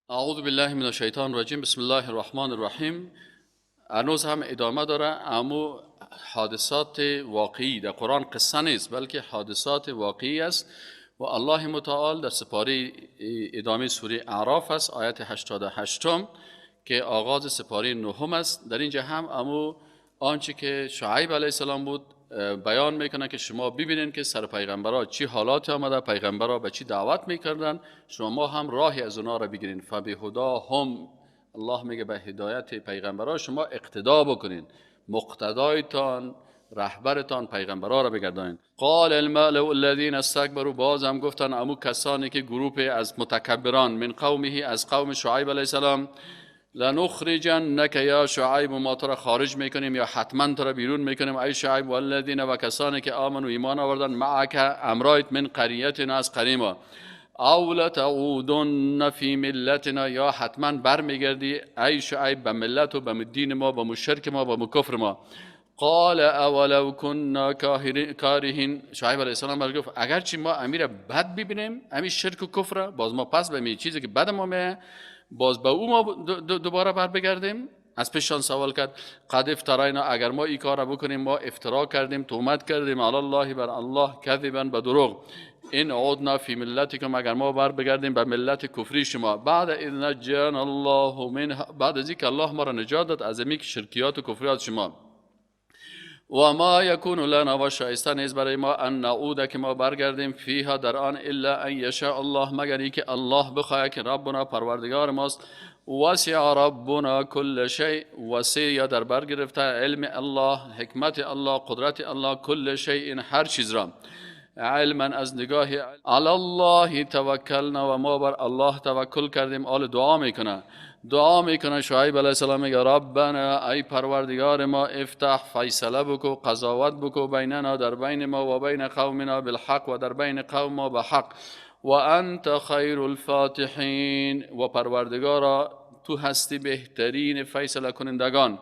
اعوذ بالله من الشیطان الرجیم. بسم الله الرحمن الرحیم. هنوز هم ادامه داره، اما حادثات واقعی در قرآن قصه نیست بلکه حادثات واقعی است و الله متعال در سپاره ادامه سوره اعراف است، آیت 88 که آغاز سپاره نهم است. در اینجا هم اما آنچه که شعیب علیه السلام بود بیان میکنه که شما ببینید که سر پیغمبرها چی حالات آمده، پیغمبرها به چی دعوت میکردن، شما هم راهی از اونا را بگیرین. فبهدا هم، الله میگه به هدایت پیغمبرها شما اقتدا بکنین، مقتدایتان رهبرتان پیغمبرها را بگردانید. قال الملأ الذين استكبروا، باز هم گفتن امو کسانی که گروه از متکبران من قومه، از قوم شعیب علیه السلام، لنخرجنک یا شعیب، ما تو را خارج میکنیم یا حتما تو را بیرون میکنیم ای شعیب، والذین، و کسانی که آمنوا ایمان آوردن، معک امرایت، من قریتنا، از قریما، او لتعودن فی ملتنا، یا حتما برمیگردی ای شعیب به ملت و به دین ما، به شرک ما، به کفر ما. قال اولو كنا کارهین، شعیب علیه السلام گفت اگرچه ما امیر بد ببینیم، امیر شرک و کفر، باز ما پس به چیزی که بد ما باز به او ما دوباره بر بگردیم. از پیشان سوال کرد قد افتراینا، اگر ما این کار بکنیم ما افترا کردیم، تهمت کردیم علی الله، بر الله، کذبا، به دروغ. این عودنا فی ملتکم، اگر ما بر بگردیم به ملت کفری شما، بعد اذ نجانا الله منها، بعد از اینکه الله ما را نجات داد از این شرکیات و کفریات شما. و ما یکون لنا، و شایسته نیست برای ما ان نعود، که ما برگردیم فیها در آن، الا ان یشاء الله، مگر ای که الله بخواهد که ربنا پروردگار ماست، وسع ربنا کل شیء، وسع یا در بر گرفته علم الله، حکمت الله، قدرت الله، کل شیء هر چیز را، علما از نگاه علی الله توکلنا، و ما بر الله توکل کردیم. آل دعا میکنه شعیب علیه السلام، میگه ربنا ای پروردگار ما، افتح فیصله بکو، قضاوت بکو، بیننا در بین ما، و بین قومنا بالحق، و در بین قوم ما به حق، و انت خیر الفاتحین، و پروردگارا تو هستی بهترین فیصله کنندگان.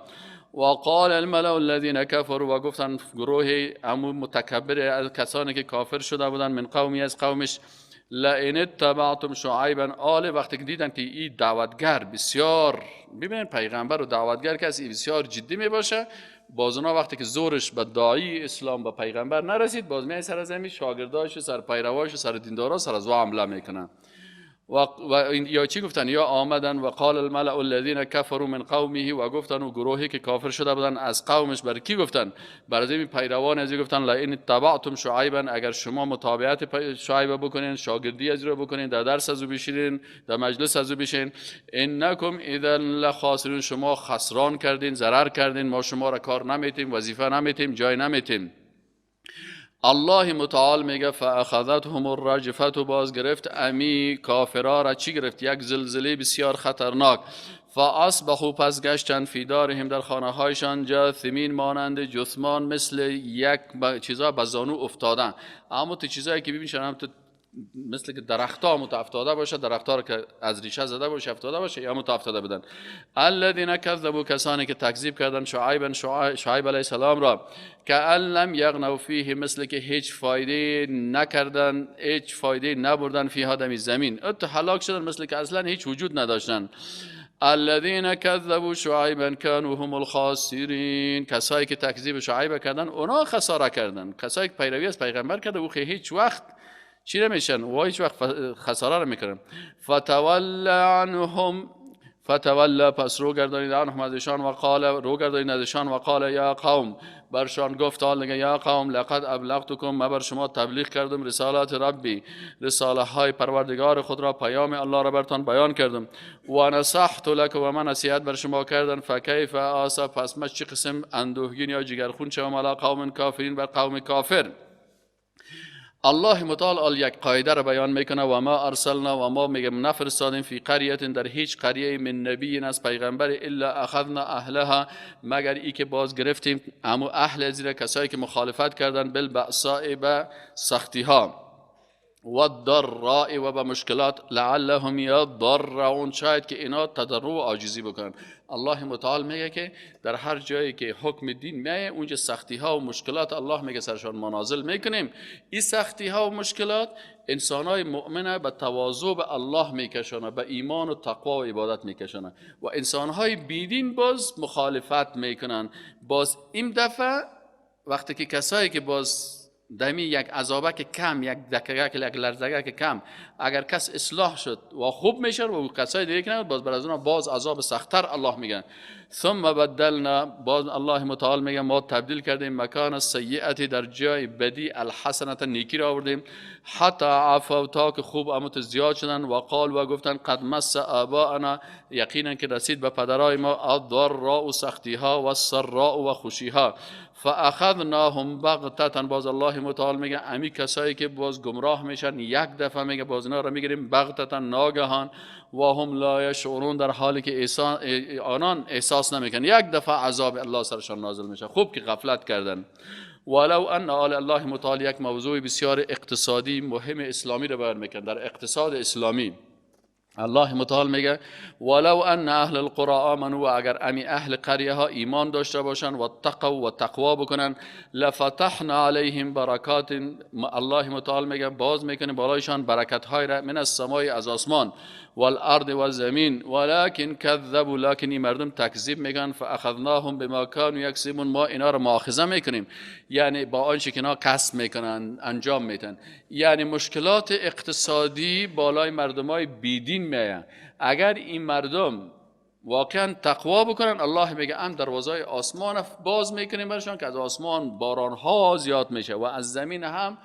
و قال الملأ الذين كفروا، و گفتن گروه عمو متکبر از کسانی که کافر شده بودن، من قومی از قومش، لئن اتبعتم شعیبا، آل وقتی که دیدن که این دعوتگر بسیار، ببینید پیغمبر و دعوتگر کسی بسیار جدی می باشه، باز اونا وقتی که زورش به داعی اسلام به پیغمبر نرسید، باز می سر از همین شاگرداش و سر پیرواش و سر دیندارا سر از حمله میکنن. و یا چی گفتن؟ یا آمدن و قال الملأ الذين كفروا من قومه، و گفتن و گروهی که کافر شده بودن از قومش، بر کی گفتن؟ بر از پیروان از گفتن لئن اتبعتم شعیبا، اگر شما متابعت شعیب بکنین، شاگردی از رو بکنین، در درس از او بشینین، در مجلس از او بشین، انکم اذا لخاسرون، شما خسران کردین، ضرر کردین، ما شما را کار نمیتیم، وظیفه نمیتیم، جای نمیتیم. الله متعال میگه فاخذتهم الرجفه، باز گرفت امی کافرها را چی گرفت؟ یک زلزله بسیار خطرناک. فاصبحوا، پس گشتن، فی دارهم در خانه هایشان، جاثمین، مانند جثمان، مثل یک چیزا به زانو افتادن. اما تو چیزایی که ببینید مثل که درخت‌ها متافتاده باشه، درخت‌ها که از ریشه زده باشه افتاده باشه، یا متافتاده بدن. الذين كذبوا، کسانی که تکذیب کردن شعیب علیه السلام را، که لم یغنوا فیه، مثل که هیچ فایده نکردن، هیچ فایده نبردن، فیها در زمین، هلاک شدن، مثل که اصلا هیچ وجود نداشتن. الذين كذبوا شعیبا كانوا هم الخاسرین، کسایی که تکذیب شعیب کردن اونا خساره کردن. کسایی که پیروی از پیغمبر کرده او هیچ وقت چی نمیشن و هیچ وقت خساره رو میکنن. فتول عنهم، فتول، پس رو گردانید، عنهم ازشان، و قال، رو گردانید ازشان، و قال یا قوم، برشان گفت یا قوم، لقد ابلغتکم، ما بر شما تبلیغ کردم، رسالات ربی، رساله های پروردگار خود را، پیام الله را برتان بیان کردم، و نصحت لک، و من نصیحت بر شما کردم، فکیف آسف، پس من چه قسم اندوهگین یا جگرخون شوم علی قوم کافرین، بر قوم کافر. الله متعال یک قاعده را بیان میکنه، و ما ارسلنا، و ما میگم نفرستادیم، فی قریه، در هیچ قریه، من نبی، از پیغمبر، الا اخذنا اهلها، مگر ای که باز گرفتیم اما اهل زیر، کسایی که مخالفت کردن، بالبأساء، به سختی ها، و الضراء و به مشکلات لعلهم یضرعون، شاید که اینا تضرع و عاجزی بکنن. الله متعال میگه که در هر جایی که حکم دین میایه اونجا سختی ها و مشکلات الله میگه سرشان منازل میکنیم. این سختی ها و مشکلات انسان های مؤمنه به تواضع به الله میکشونه، به ایمان و تقوا و عبادت میکشونه، و انسان های بیدین باز مخالفت میکنن. باز این دفعه وقتی که کسایی که باز دمی یک عذابک کم، یک دقیقه یک لرزگه کم، اگر کس اصلاح شد و خوب میشه و کسای دیگه که باز بر از اونها باز عذاب سختتر الله میگه. ثم بدلنا، باز الله متعال میگه ما تبدیل کردیم مکان السیئه، در جای بدی الحسنه نیکی را آوردیم، حتی عفوا تا که خوب امت زیاد شدن، و قال و گفتن قد مس آباءنا، یقینا که رسید به پدرای ما الضراء و سختی ها و السراء و خوشی ها، فاخذناهم بغتة، باز الله متعال میگه امی کسایی که باز گمراه میشن یک دفعه میگه باز اینا را میگیریم بغتة ناگهان، و هم لا یشعرون، در حالی که آنان احساس نمیکنن یک دفعه عذاب الله سرشان نازل میشه. خوب که غفلت کردن. ولو ان الله متعال یک موضوع بسیار اقتصادی مهم اسلامی رو بیان میکنه. در اقتصاد اسلامی الله متعال میگه ولو ان اهل القرى آمنوا، و اگر امی اهل قریه ها ایمان داشته باشن و تقوا و تقوا بکنن، لفتحنا علیهم برکات، الله متعال میگه باز میکنه بالایشان برکت های را، من السماء، از آسمان، والارض و زمین، ولكن كذبوا، لكن این مردم تکذیب میگن، فاخذناهم بما كانوا یکسبون، ما اینا را مؤاخذه میکنیم، یعنی با آنچه که اینا کسب میکنن انجام میدن. یعنی مشکلات اقتصادی بالای مردمای بیدین میایه. اگر این مردم واقعا تقوا بکنن، الله میگه ام دروازه آسمان باز میکنیم برشان که از آسمان باران ها زیاد میشه و از زمین هم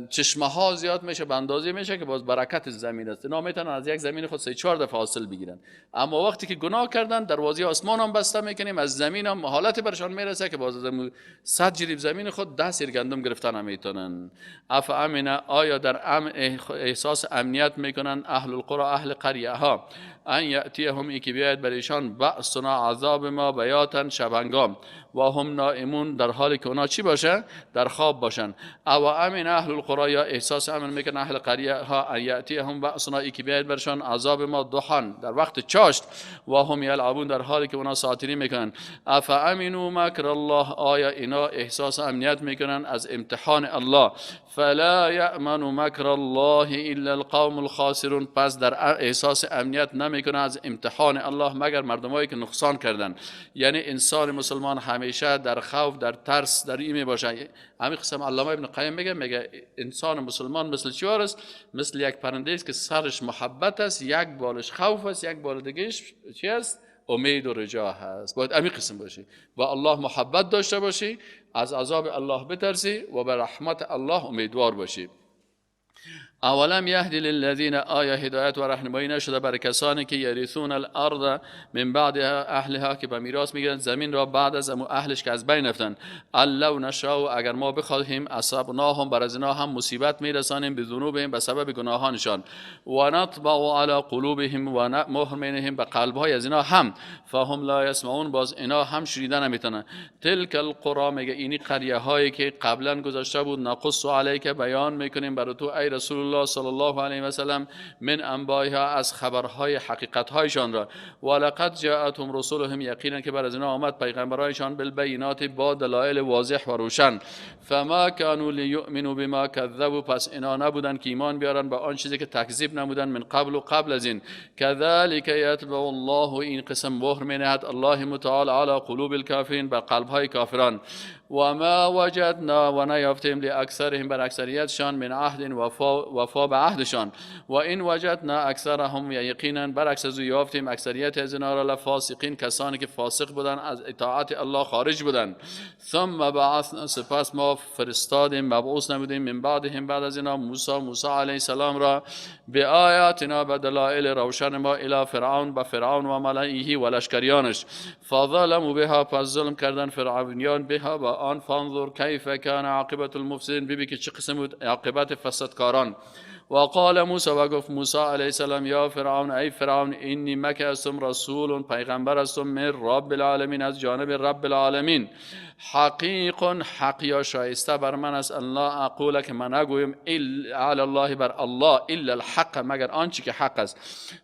چشمه ها زیاد میشه، به اندازه میشه که باز برکت زمین است. اینا میتونن از یک زمین خود 3-4 دفعه حاصل بگیرن. اما وقتی که گناه کردن دروازه آسمان هم بسته میکنیم، از زمین هم حالت برشان میرسه که باز 100 جریب زمین خود 10 سیر گندم گرفتن نمیتونن. امن، آیا در احساس امنیت میکنن اهل القرى، اهل قریه ها، ان یاتیهم، ای که بیاید برایشان بأسنا، عذاب ما، بیاتن، شبانگام، و هم نائمون، در حالی که اونا چی باشه؟ در خواب باشن. او امن اهل القرى، یا احساس امن میکنن اهل قریه ها، ان یاتیهم بأسنا، ای که بیاید برشان عذاب ما، ضحی، در وقت چاشت، و هم یلعبون، در حالی که اونا ساتری میکنن. افامنوا مکر الله، آیا اینا احساس امنیت میکنن از امتحان الله؟ فلا یأمن مکر الله الا القوم الخاسرون، پس در احساس امنیت نمیکنه از امتحان الله مگر مردمایی که نقصان کردن. یعنی انسان مسلمان همیشه در خوف، در ترس، در این باشه. همین قسم علامه ابن قیم میگه انسان مسلمان مثل چی است؟ مثل یک پرنده است که سرش محبت است، یک بالش خوف است، یک بال دیگهش چی است؟ امید و رجا هست. باید همین قسم باشی، و الله محبت داشته باشی، از عذاب الله بترسی و به رحمت الله امیدوار باشی. اولم یهدی للذین، آیا هدایت و راهنمایی نشده برای کسانی که یرثون الارض من بعد اهلها، که به میراث میگیرند زمین را بعد از اهلش که از بین رفتن. لو نشاء، اگر ما بخواهیم، اصابناهم، بر از هم مصیبت میرسانیم، بذنوبهم، به سبب گناهانشان، و نطبع علی قلوبهم، و مهر مینهم به قلبهای از اینا هم، فهم لا یسمعون، باز اینا هم شنیدن نمیتونن. تلک القرى، میگه اینی قریه هایی که قبلا گذشته بود، نقص علیک، بیان میکنیم برای تو ای رسول الله صلی الله علیه و سلم، من انبایها، از خبرهای حقیقتهایشان را، ولقد جاءتهم رسولهم، یقینا که بر از اینا آمد پیغمبرایشان، بالبینات، با دلایل واضح و روشن، فما كانوا لیؤمنوا بما كذبوا، پس اینا نبودن که ایمان بیارن به آن چیزی که تکذیب نمودن، من قبل و قبل از این. كذلك یطبع الله، این قسم مهر مینهد الله متعال علی قلوب الکافرین، بر قلبهای کافران. و ما وجدنا، و نیافتیم، لاکثرهم، بر اکثریتشان، من عهد، وفا به عهدشان، و این وجدنا اکثرهم، یقینا برعکس از یافتیم اکثریت از اینا را، لفاسقین، کسانی که فاسق بودن، از اطاعت الله خارج بودن. ثم بعثنا، سپس ما فرستادیم، مبعوث نمودیم، من بعدهم، بعد از اینا، موسی علیه السلام را، به آیاتنا، به دلائل روشن ما، الی فرعون، به فرعون و ملئه و لشکریانش، فظلموا بها، پس ظلم کردن فرعونیان بها با آن، فانظر کیف کان عاقبت المفسدین، ببین که چه قسم بود عاقبت فسادکاران. و قال موسی و گفت موسی علیه السلام یا فرعون ای فرعون اینی مکستم رسول پیغمبر هستم من رب العالمین از جانب رب العالمین حقیق حق یا شایسته بر من است الله اقول که من نگویم علی الله بر الله الا الحق مگر آنچه که حق است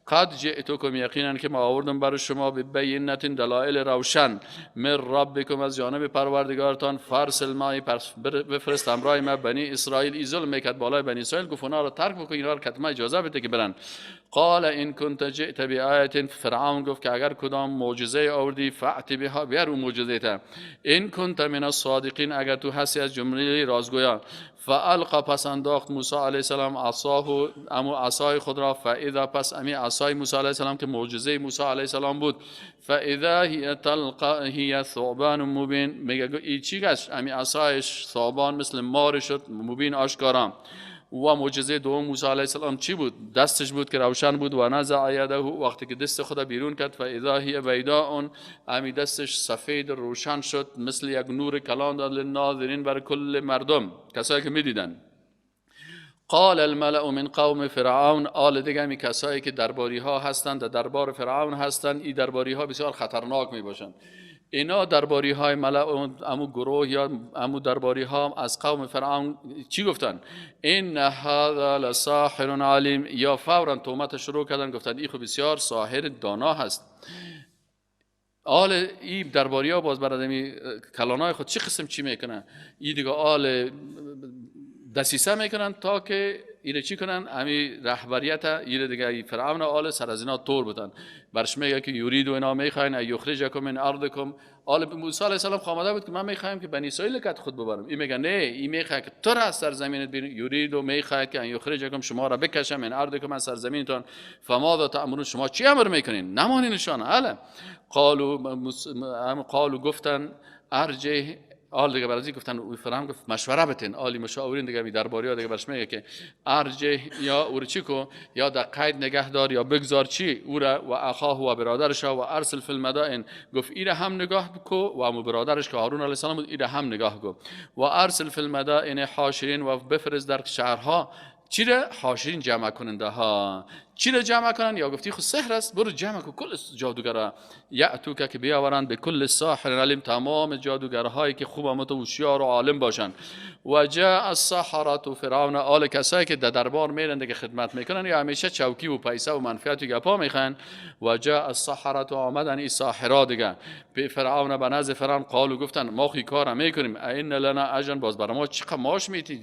قد جئتکم یقینا که ما آوردم بر شما به بینت دلایل روشن من ربکم از جانب پروردگارتان فرسل معی بفرست همراه ما بنی اسرائیل ایزل میکرد بالای بنی اسرائیل گفت اونا رو ترک بکن اینا رو کتما اجازه بده که برن قال ان كنت جئت بآیه فرعون گفت که اگر کدام معجزه آوردی فأت بها بیار اون معجزه تا ان كنت من الصادقین اگر تو هستی از جمله رازگویان فالقى پس انداخت موسی علیه السلام عصاه امو عصای خود را فاذا پس امی عصای موسی علیه السلام که معجزه موسی علیه السلام بود فاذا هی تلقى هی ثعبان مبین میگه این چی گشت امی عصایش ثعبان مثل مار شد مبین آشکارا و معجزه دوم موسی علیه السلام چی بود دستش بود که روشن بود و نزع یده وقتی که دست خود بیرون کرد فاذا هی بیضاء امی دستش سفید روشن شد مثل یک نور کلان داد للناظرین بر کل مردم کسایی که میدیدن قال الملأ من قوم فرعون آل دیگه می کسایی که درباری ها هستند دربار فرعون هستند این درباری ها بسیار خطرناک می باشند اینا درباری های ملأ امو گروه یا امو درباری ها از قوم فرعون چی گفتن این هذا لساحر علیم یا فورا تهمت شروع کردن گفتن این خب بسیار ساحر دانا هست آل این درباری ها باز برادمی کلانای خود چی قسم چی میکنن این دیگه آل دسیسه میکنن تا که ایره چی کنن امی رهبریت ایره دیگه فرعون آل سر از اینا طور بودن برش میگه که یورید و اینا میخواین یخرجکم من ارضکم آل موسی علیه السلام خامده بود که من میخوایم که بنی اسرائیل کت خود ببرم این میگه نه این میخواد که تو را از سرزمینت بیرون یورید و میخواد که یخرجکم شما را بکشم من ارضکم از سرزمینتان فماذا تأمرون شما چی امر میکنین نمانینشان اله قالو گفتن ارجه آل دیگه برازی گفتن او فرام گفت مشوره بتین آلی مشاورین دیگه می درباری ها دیگه برش میگه که ارجه یا او چی کو یا در قید نگهدار یا بگذار چی او را و اخاه و برادرش و ارسل فی المدائن گفت این هم نگاه کو و امو برادرش که هارون علیه السلام بود این هم نگاه کو و ارسل فی المدائن حاشرین و بفرست در شهرها چی را حاشرین جمع کننده ها چی را جمع کنن یا گفتی خود سحر است برو جمع کن کل جادوگرا یأتو که بیاورند به کل ساحر علیم تمام جادوگرهایی که خوب و هوشیار و عالم باشن و جاء السحرة فرعون آل کسایی که در دربار میرن که خدمت میکنن یا همیشه چوکی و پیسه و منفعت و گپا میخوان و جاء السحرة آمدن این ساحرا دیگه به فرعون به نزد فرعون قالو گفتن ما خی کار میکنیم این لنا اجر باز بر ما چی ماش میتی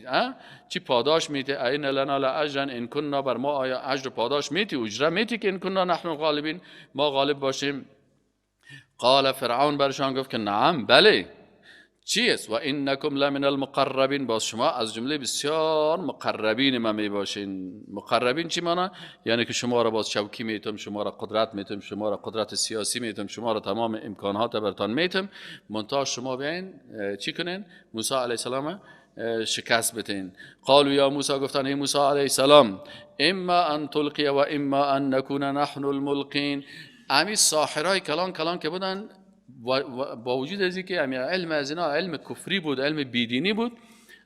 چی پاداش میتی این لنا لاجر ان كنا بر ما آیا اجر پاداش میتی اجره میتی که ان كنا نحن الغالبین ما غالب باشیم قال فرعون برشان گفت که نعم بله چیست و انکم لمن المقربین باز شما از جمله بسیار مقربین ما می باشین مقربین چی معنی یعنی که شما را باز چوکی میتم شما را قدرت میتم شما را قدرت سیاسی میتم شما را تمام امکانات برتان میتم منتها شما بیاین چی کنین موسی علیه السلام شکست بتین قالوا یا موسی گفتن ای موسی علیه السلام اما ان تلقی و اما ان نکون نحن الملقین امی ساحرای کلان که بودن با وجود از اینکه علم از اینا علم کفری بود علم بیدینی بود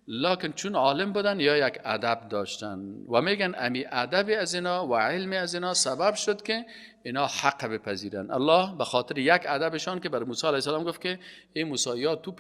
لکن چون عالم بودن یا یک ادب داشتن و میگن امی ادب از اینا و علم از اینا سبب شد که اینا حق بپذیرن الله به خاطر یک ادبشان که بر موسی علیه السلام گفت که ای موسی یا تو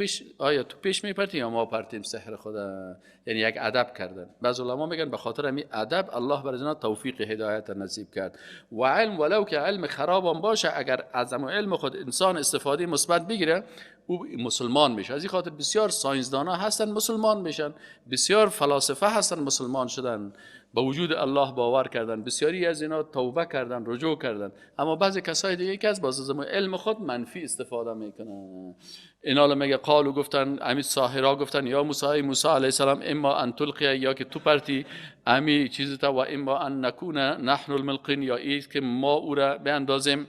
پیش میپرتی یا ما پرتیم سحر خدا یعنی یک ادب کردن بعض علما میگن به خاطر امی ادب الله بر اینا توفیق هدایت نصیب کرد و علم ولو که علم خراب هم باشه اگر از علم خود انسان استفاده مثبت بگیره او مسلمان میشه از این خاطر بسیار ساینسدانا هستن مسلمان میشن بسیار فلاسفه هستن مسلمان شدن با وجود الله باور کردن بسیاری از اینا توبه کردن رجوع کردن اما بعضی کسای دیگه که از باز علم خود منفی استفاده میکنن اینا میگه قالو گفتن امی ساحرا گفتن یا موسی علیه السلام اما ان تلقی یا که تو پرتی امی چیز تا و اما ان نکون نحن الملقین یا ای که ما او را بیاندازیم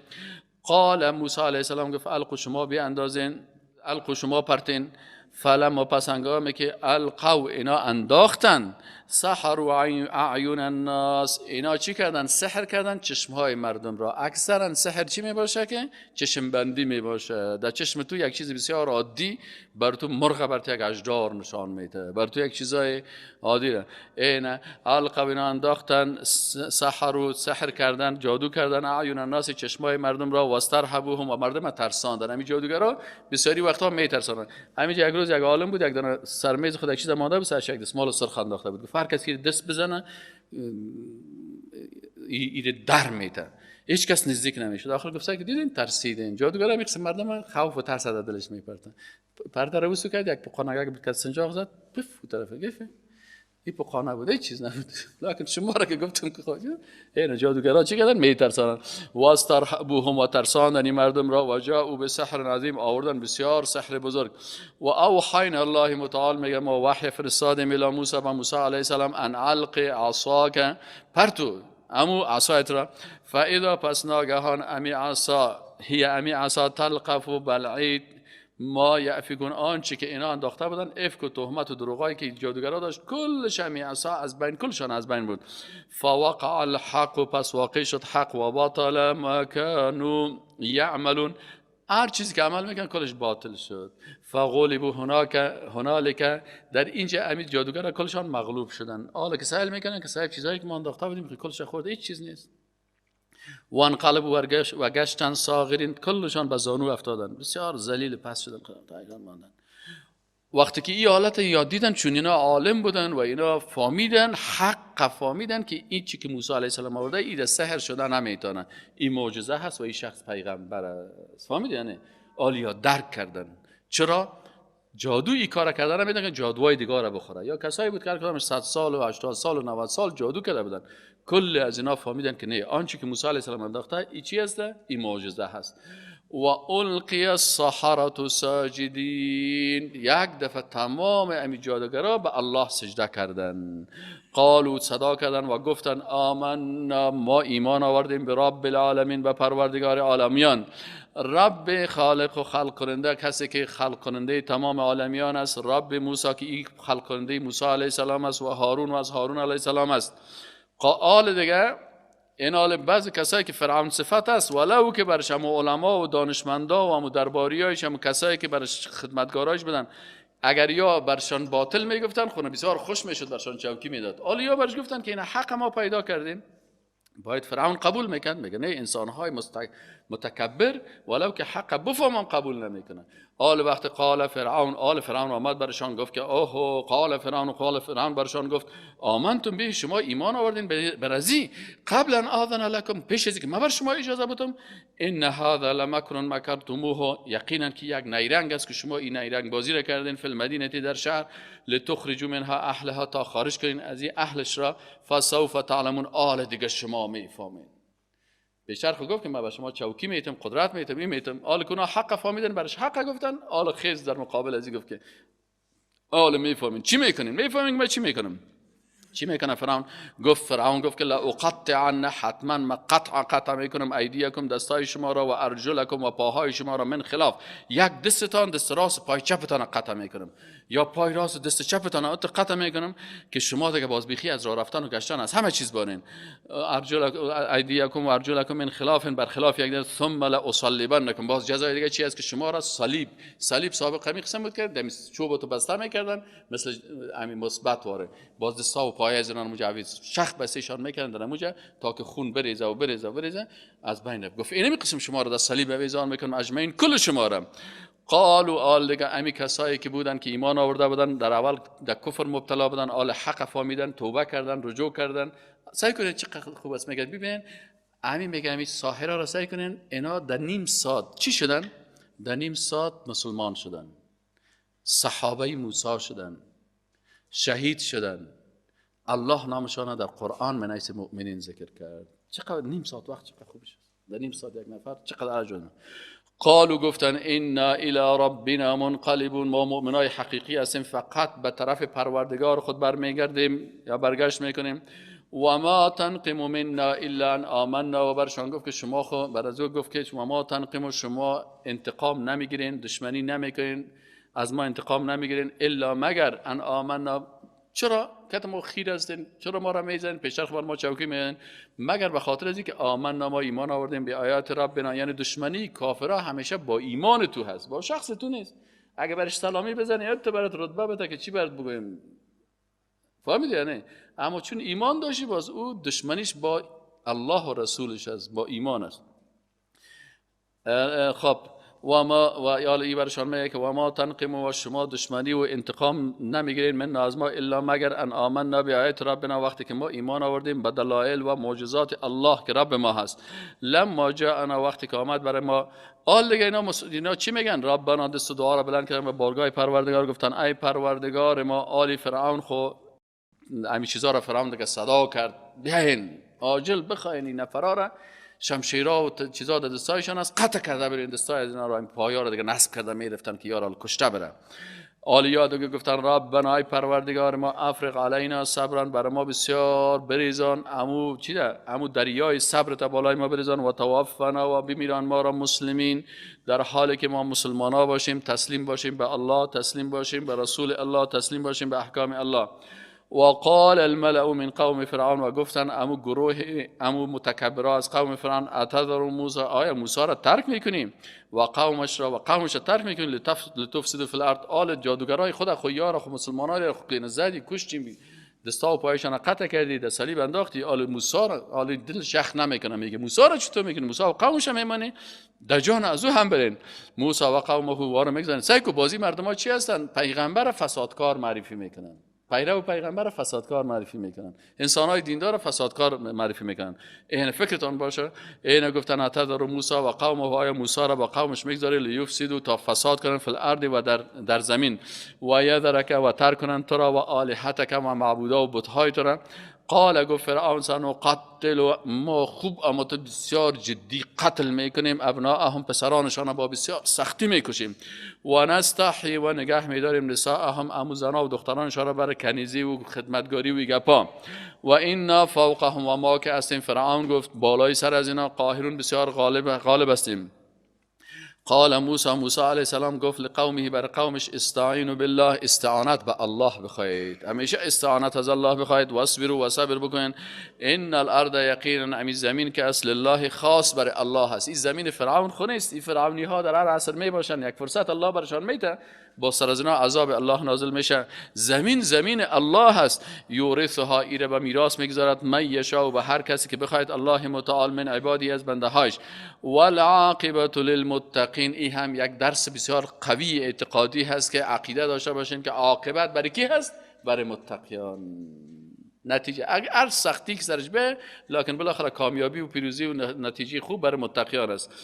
قال موسی علیه السلام گفت القوا شما بیاندازین القوا شما پرتین فلما پس هنگامی که القوا اینا انداختن سحروا اعین الناس، اینا چی کردن؟ سحر کردن چشمهای مردم را. اکثرا سحر چی می باشه که چشم بندی می باشه. در چشم تو یک چیز بسیار عادی بر تو مرغ بر تو یک اژدها نشان میده، بر تو یک چیزای عادی. اینا القوا اینا انداختن سحروا سحر کردن جادو کردن اعین الناس چشمهای مردم را واسترهبوهم و مردم ترساندن. همین جادوگرا بسیاری وقتا میترسانن. همین یک روز یک عالم بود یک دانه سرمیز خود یک چیز مانده بود سرش یک دستمال سرخ انداخته بود. هر کسی که دست بزنه ایده در میته، هیچ کس نزدیک نمیشه. داخل گفته که دیدین ترسیدین. جادوگرا میخواد مردم خوف و ترس از دلش میپرتن. پرده رو وسو کرد یک پقانه بود که سنجاق زد پف اون طرف گفت این پقانه بود هیچ چیز نبود. لکن شما را که گفتم که خواهد این جادوگرا چی کردن؟ میترسانن. واسترهبوهم و ترساندن مردم را و جاءوا بسحر عظیم آوردن بسیار سحر بزرگ. و اوحینا الله متعال میگه ما وحی فرستادیم الی موسی و موسی علیه السلام ان علق عصاک پرتو امو عصایت را فاذا پس ناگهان امی عصا هی امی عصا تلقف بالعید ما یعفکون آنچه که اینا انداخته بودن افک و تهمت و دروغایی که جادوگرا داشت کلش همی عصا از بین کلشان از بین بود. فوقع الحق و پس واقع شد حق و باطل ما كانوا یعملون هر چیزی که عمل میکن کلش باطل شد. فغلبوا هنالک در اینجا امید جادوگرا کلشان مغلوب شدن. حالا که سهل میکنن که صاحب چیزایی که ما انداخته بودیم که کلش خورد هیچ چیز نیست. وانقلبوا و گشتن صاغرین کلشان به زانو افتادن بسیار ذلیل پس شدن تایگان ماندن. وقتی که این حالت یاد دیدن چون اینا عالم بودن و اینا فهمیدن حق فهمیدن که این چی که موسی علیه السلام آورده این سحر شده نمیتونه این معجزه هست و این شخص پیغمبر است. فهمیدن یعنی آلیا درک کردن چرا جادو این کار کردن نمیدن که جادوهای دیگه را بخوره. یا کسایی بود که 100 سال و 80 سال و 90 سال جادو کرده بودن کل از اینا فهمیدن که نه آنچه که موسی علیه السلام انداخته این چی است؟ این معجزه هست. و القی السحرة ساجدین یک دفعه تمام امی جادوگرا به الله سجده کردن. قالوا صدا کردن و گفتن آمنا ما ایمان آوردیم به رب العالمین به پروردگار عالمیان. رب خالق و خلق کننده کسی که خلق کننده تمام عالمیان است. رب موسی که این خلق کننده موسی علیه السلام است و هارون و از هارون علیه السلام است. قال دیگه این حال بعضی کسایی که فرعون صفت است ولو که برش هم علما و دانشمندا و هم درباریایش هم کسایی که برش خدمتگارایش بدن اگر یا برشان باطل میگفتن خونه بسیار خوش میشد برشان چوکی میداد. حالا یا برش گفتن که این حق ما پیدا کردیم باید فرعون قبول میکن میگه نه انسانهای متکبر ولو که حق بفهمن قبول نمیکنن. آل وقت قال فرعون آمد برشان گفت که اوه قال فرعون برشان گفت آمنتم به شما ایمان آوردین برزی قبلا آذن لكم پیش از اینکه ما بر شما اجازه بدم ان هذا لمکر مکرتموه یقینا که یک نیرنگ است که شما این نیرنگ بازی را کردین فی المدینه در شهر لتخرجوا منها اهلها تا خارج کنین از این اهلش را فسوف تعلمون آل دیگه شما میفهمین. بیشتر خود گفت که ما به شما چوکی میتم قدرت میتم این میتم آل کنا حق فهمیدن برش حق گفتن آل خیز در مقابل ازی گفت که آل میفهمین چی میکنین میفهمین ما چی میکنم چی میکنه. فرعون گفت که لا اقطعن حتما ما قطع میکنم ایدیکم دستای شما را و ارجلکم و پاهای شما را من خلاف یک دستتان دست راست پای چپتان قطع میکنم یا پای راست دست چپتان قطع میکنم که شما دیگه باز بیخی از راه رفتن و گشتن از همه چیز بانین. ایدیکم و ارجلکم من خلاف بر خلاف یک دست ثم لا اصلبنکم باز جزای دیگه چی است که شما را صلیب سابق قسم بود که دم چوبتو بسته میکردن مثل همین مثبت واره باز دستا و پای زنان مجوز شخ بسیشان میکردن در موجه تا که خون بریزه از بین. گفت اینمی قسم شما را در صلیب اویزان میکنم اجمعین کل شما را. قالوا آل دیگه امی کسایی که بودن که ایمان آورده بودن در اول در کفر مبتلا بودن آل حق فهمیدن توبه کردن رجوع کردن. سعی کنید چقدر خوب است میگه ببین امی میگه امی ساحرا را سعی کنین اینا در نیم ساعت چی شدن؟ در نیم ساعت مسلمان شدن، صحابه موسی شدن، شهید شدن. الله نامشان در قرآن من حیث مؤمنین ذکر کرد. چقدر نیم ساعت وقت چقدر خوبش در نیم ساعت یک نفر چقدر عجبه. قالوا گفتن انا الی ربنا منقلبون ما مؤمنای حقیقی هستیم فقط به طرف پروردگار خود برمیگردیم یا برگشت میکنیم. و ما تنقم منا الا ان آمنا و برشان گفت که شما خو بر از گفت که شما ما تنقم شما انتقام نمیگیرین دشمنی نمیکنین از ما انتقام نمیگیرین الا مگر ان آمنا. چرا که ما خیر هستین؟ چرا ما را میزنین پیشتر خبر ما چوکی میزنین؟ مگر به خاطر از اینکه آمنا ما ایمان آوردیم به آیات ربنا. یعنی دشمنی کافرها همیشه با ایمان تو هست، با شخص تو نیست. اگه برش سلامی بزنی تو برات رتبه بده که چی برات بگویم، فهمیدی یا نه؟ اما چون ایمان داشتی باز او دشمنیش با الله و رسولش است، با ایمان است. خب و ما و یالی برشان میگه که و ما تنقم و شما دشمنی و انتقام نمیگیرین من از ما الا مگر ان آمنا بآیات ربنا. وقتی که ما ایمان آوردیم به دلایل و معجزات الله که رب ما هست. لما جاءنا وقتی که آمد برای ما. آل دیگه اینا چی میگن؟ ربنا دست و دعا را بلند کردن به بارگاه پروردگار، گفتن ای پروردگار ما آل فرعون خو همین چیزا را فرعون دیگه صدا کرد بیاین عاجل بخواین این نفرا را شمشیرها و چیزا در دستایشان است قطع کرده برین دستای از اینا را این پایا را دیگه نصب کرده میرفتن که یارا کشته بره. آلیا دیگه گفتن ربنا ای پروردگار ما افرغ علینا صبرا بر ما بسیار بریزان امو چی ده امو دریای صبر تا بالای ما بریزان و توفنا و بمیران ما را مسلمین در حالی که ما مسلمانا باشیم، تسلیم باشیم به الله، تسلیم باشیم به رسول الله، تسلیم باشیم به احکام الله. وقال الملأ من قوم فرعون و گفتن امو گروه امو متکبرا از قوم فرعون اتذر موسی آیا موسی را ترک میکنیم و قومش را ترک میکنیم لتفسدوا فی الارض. آل جادوگرای خود خو یارا خو مسلمانای خو قین زدی کشتیم دستا و پایشان قطع کردی در صلیب انداختی. آل موسی را آل دل شخ نمیکنه میگه موسی را چطور میکنی؟ موسی و قومش میمانی در جان از او هم برین. موسی و قومه وارو میگذارن سایکو بازی مردما چی هستن؟ پیغمبر فسادکار معرفی میکنن، پیرو پیغمبر فسادکار معرفی میکنن، انسانای دیندار فسادکار معرفی میکنن. این فکرتون باشه. اینا گفتن اتذر موسی و قومه و آیا موسی را با قومش میگذاره لیفسدوا تا فساد کنن فی الارض و در زمین و یذرک و ترک کنن تو را و الهتک و معبودا و بتهای تو را. قال گفت فرعون سنقتل ما خوب اما بسیار جدی قتل میکنیم ابناءهم پسرانشان با بسیار سختی میکشیم و نستحی و نگه میداریم نساءهم امو زنا و دخترانشان را برای کنیزی و خدمتگاری و گپا و اینا فوقهم و ما که هستیم فرعون گفت بالای سر از اینا قاهرون بسیار غالب هستیم. قال موسی علیه السلام گفت لقومه بر قومش استعینوا بالله استعانت به الله بخواید، همیشه استعانت از الله بخواید. واصبروا و صبر بکنید. ان الارض یقینا امی زمین که اصل الله خاص بر الله هست. این زمین فرعون خو نیست، این فرعونی ها در هر عصر می باشن یک فرصت الله برشان میده با سر از اینا عذاب الله نازل میشه. زمین الله هست. یورثها ایره به میراث میگذارد من یشاء به هر کسی که بخواید الله متعال من عبادی از بنده هاش. والعاقبه للمتقین. این هم یک درس بسیار قوی اعتقادی هست که عقیده داشته باشین که عاقبت برای کی هست؟ برای متقیان. نتیجه هر سختی که سرش به لکن بالاخره کامیابی و پیروزی و نتیجه خوب برای متقیان است.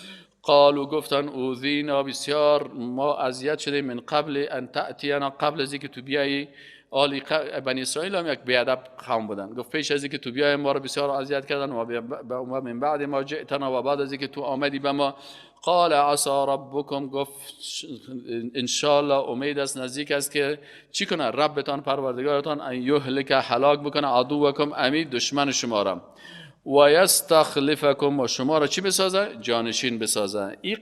قالوا گفتن اوذینا بسیار ما اذیت شدیم من قبل ان تأتینا قبل از اینکه تو بیایی. آل بنی اسرائیل هم یک بیادب قوم بودن. گفت پیش از اینکه تو بیای ما رو بسیار اذیت کردن و من بعد ما جئتنا و بعد از اینکه تو آمدی به ما. قال عسى ربكم گفت ان شاء الله امید است نزدیک است که چی کنه ربتان پروردگارتان ان یهلک هلاک بکنه عدوکم امی دشمن شما را و یستخلفکم و شما را چی بسازه؟ جانشین بسازه. این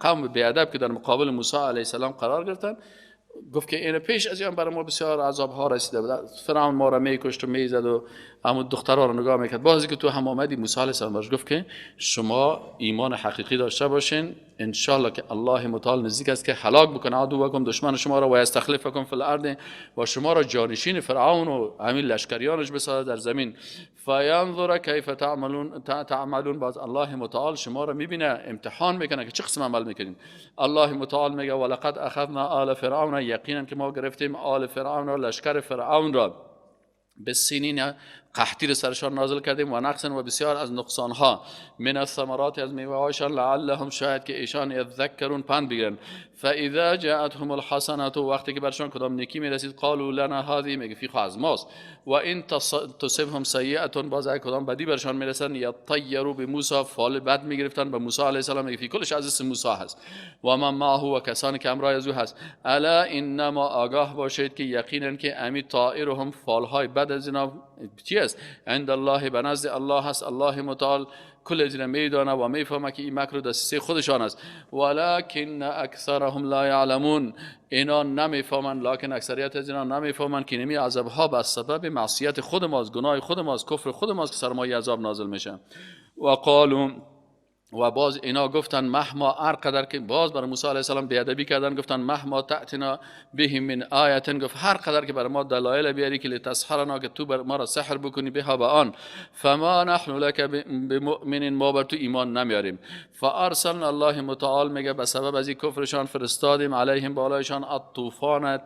قوم بیادب که در مقابل موسی علیه السلام قرار گرفتن گفت که این پیش از این برای ما بسیار عذاب ها رسیده بود. فرعون ما را میکشت و میزد و همون دخترها رو نگاه میکرد. بازی که تو هم آمدی موسی علیه السلام گفت که شما ایمان حقیقی داشته باشین ان شاء الله که الله متعال نزدیک است که هلاک بکنه عدوکم دشمن شما را و یستخلفکم فی الارض و شما را جانشین فرعون و همین لشکریانش بسازد در زمین. فینظر کیف تعملون. باز الله متعال شما را میبینه امتحان میکنه که چه قسم عمل میکنین. الله متعال میگه ولقد اخذنا آل فرعون یقینا که ما گرفتیم آل فرعون را لشکر فرعون را به سنین قحطی را سرشان نازل کردیم و نقص و بسیار از نقصانها من الثمرات از میوه‌هاشان لعلهم شاید که ایشان یذکرون پند بگیرن. فاذا جاءتهم الحسنه وقتی که برشان کدام نیکی میرسید قالوا لنا هذه میگه فی از ماست و ان تصبهم سیئه باز کدام بدی برشان میرسن یطیروا بموسی فال بد میگرفتن به موسی علیه السلام میگه فی کلش از اسم موسی هست و من معه و کسانی که همراه از او هست. الا انما آگاه باشید که یقینا که امی طائرهم فالهای بد از اینا چی است؟ عند الله بنزد الله هست. الله متعال کل از اینا میدانه و میفهمه که این مکر و دسیسه خودشان است، ولکن اکثرهم لا یعلمون، اینا نمیفهمن، لکن اکثریت از اینا نمیفهمن که نمی عذاب ها به سبب معصیت خود ماست، گناه خود ماست، کفر خود ماست که سرمایه عذاب نازل میشه. و قالوا، و باز اینا گفتن مهما هر قدر که باز بر موسی علیه السلام بیادبی کردن، گفتن مهما تأتنا به من آیه، گفت هر قدر که بر ما دلایل بیاری که لتسحرنا، که تو بر ما را سحر بکنی، بها به آن، فما نحن لك بمؤمنین، ما بر تو ایمان نمیاریم. فارسلنا، الله متعال میگه به سبب از این کفرشان فرستادیم، علیهم بالایشان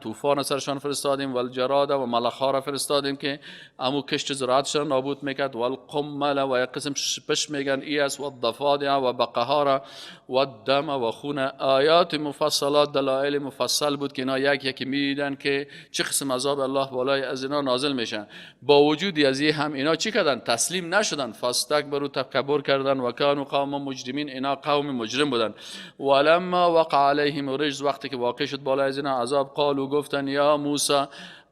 طوفان سرشان فرستادیم، والجراد و ملخا را فرستادیم که امو کشت زراعتشان نابود میکرد، والقمل و یک قسم شپش میگن ایس، والضفادع و بقهارا و الدم و خون، آیات مفصلات، دلائل مفصل بود که اینا یک یکی میدیدن که چه قسم عذاب الله بالای از اینا نازل میشن. با وجود از این هم اینا چی کردن؟ تسلیم نشدن، فاستکبروا، تکبر کردن، و کانوا قوم مجرمین، اینا قوم مجرم بودن. ولما وقع علیهم الرجز، وقتی که واقع شد بالای از اینا عذاب، قالوا، گفتن یا موسی،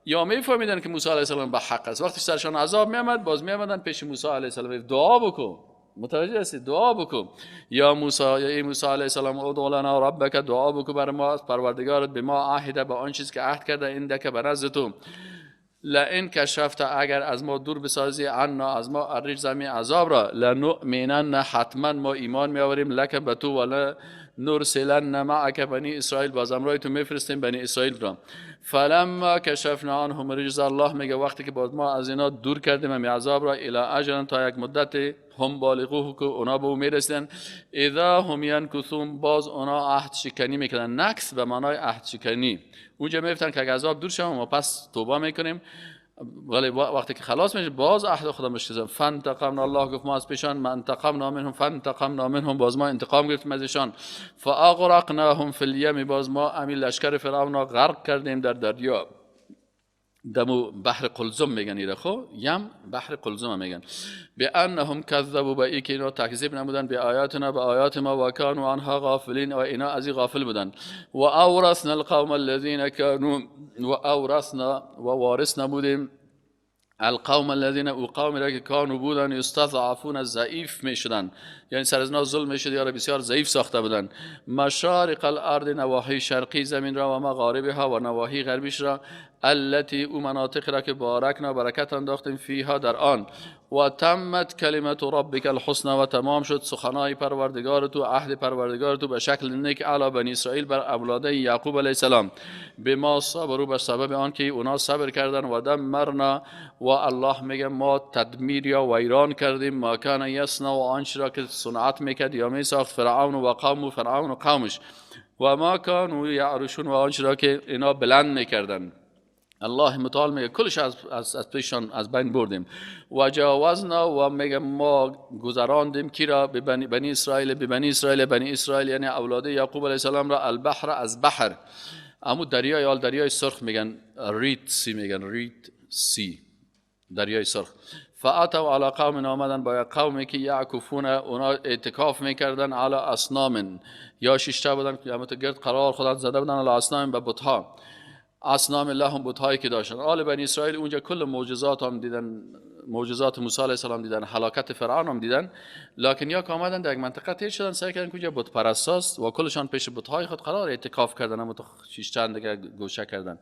یا میفهمیدن که موسی علیه السلام به حق است. وقتی سرشان عذاب میامد باز میامدن پیش موسی علیه السلام، دعا بکن، متوجه هستید؟ دعا بکن، یا موسی، یا ای موسی علیه السلام، ادع لنا ربک، دعا بکن بر ما پروردگارت، به ما عهد، به آن چیز که عهد کرده، عندک به نزد تو، لئن کشفت، اگر از ما دور بسازی، عنا از ما، الرجز عذاب را، لنؤمنن، حتما ما ایمان میآوریم، لک به تو، ولا نرسلن معک بنی اسرائیل، باز امرای تو میفرستیم بنی اسرائیل را. فلما کشفنا عنهم الرجز، الله میگه وقتی که باز ما از اینا دور کردیم می عذاب را، الی اجل، تا یک مدت، هم بالغوه، که اونا به او میرسن، اذا هم ینکثون، باز اونا عهد شکنی میکنن. نکث به معنای عهد شکنی. اونجا میفتن که اگه عذاب دور شوم ما پس توبه میکنیم، ولی وقتی که خلاص میشه باز عهد خدا میشکنن. فانتقمنا، الله گفت ما از پیشان، ما انتقمنا منهم، فانتقمنا منهم، باز ما انتقام گرفتیم از ایشان، فاغرقناهم فی الیم، باز ما امی لشکر فرعون غرق کردیم در دریا، دمو بحر قلزم میگن ایره، خو یم بحر قلزم میگن، به انهم کذبوا، به ای که اینا تکذیب نمودن، به آیاتنا، به آیات ما، و کانوا عنها غافلین، و اینا از این غافل بودن. و اورثنا القوم الذين كانوا، و اورثنا، و وارث نبودیم، القوم الذين، او قومی را که کانوا بودن، یستضعفون، ضعیف میشدن، یعنی سر از اینا ظلم میشد، یا بسیار ضعیف ساخته بودن. مشارق الارض، نواحی شرقی زمین را، و مغاربها، و نواحی غربیش را، التي، او مناطق را که بارکنا، برکت انداختیم، فیها، در آن، و تمت کلمت ربک الحسنى، و تمام شد سخنای پروردگار تو، عهد پروردگار تو، به شکل نیک، علی بنی اسرائیل، بر اولاد یعقوب علیه السلام، بما صبروا، به سبب آن که اونا صبر کردن، و دمرنا، و الله میگه ما تدمیر یا ویران کردیم، ما کان یصنع، و آنچه را که صنعت میکرد یا میساخت، فرعون و قوم، فرعون و قومش، و ما کانوا یعرشون، و آنچه را که اینا بلند میکردن، الله متعال میگه کلش از پیشان از بین بردیم. و جاوزنا، و میگه ما گذراندیم کی را؟ به بنی اسرائیل، به بنی اسرائیل، بنی اسرائیل یعنی اولاد یعقوب علیه السلام را، البحر، از بحر، امو دریای، آل دریای سرخ میگن، رید سی میگن، رید سی، دریای سرخ. فاتوا علی قوم، آمدن با قومی که یعکفون، اونا اعتکاف میکردن، علی اصنام، یا شیشته بودن که همت گرد قرار خدا زده بودن، علی اصنام، به بتها، اصنام الله، هم بتهایی که داشتن. آل بنی اسرائیل اونجا کل معجزات هم دیدن، معجزات موسی علیه السلام دیدن، هلاکت فرعون هم دیدن، لکن یا که آمدن در یک منطقه تیر شدن، سعی کردن که اونجا بت پرستاست، و کلشان پیش بتهای خود قرار اعتکاف کردن، هم تو شش چند دیگه گوشه کردن.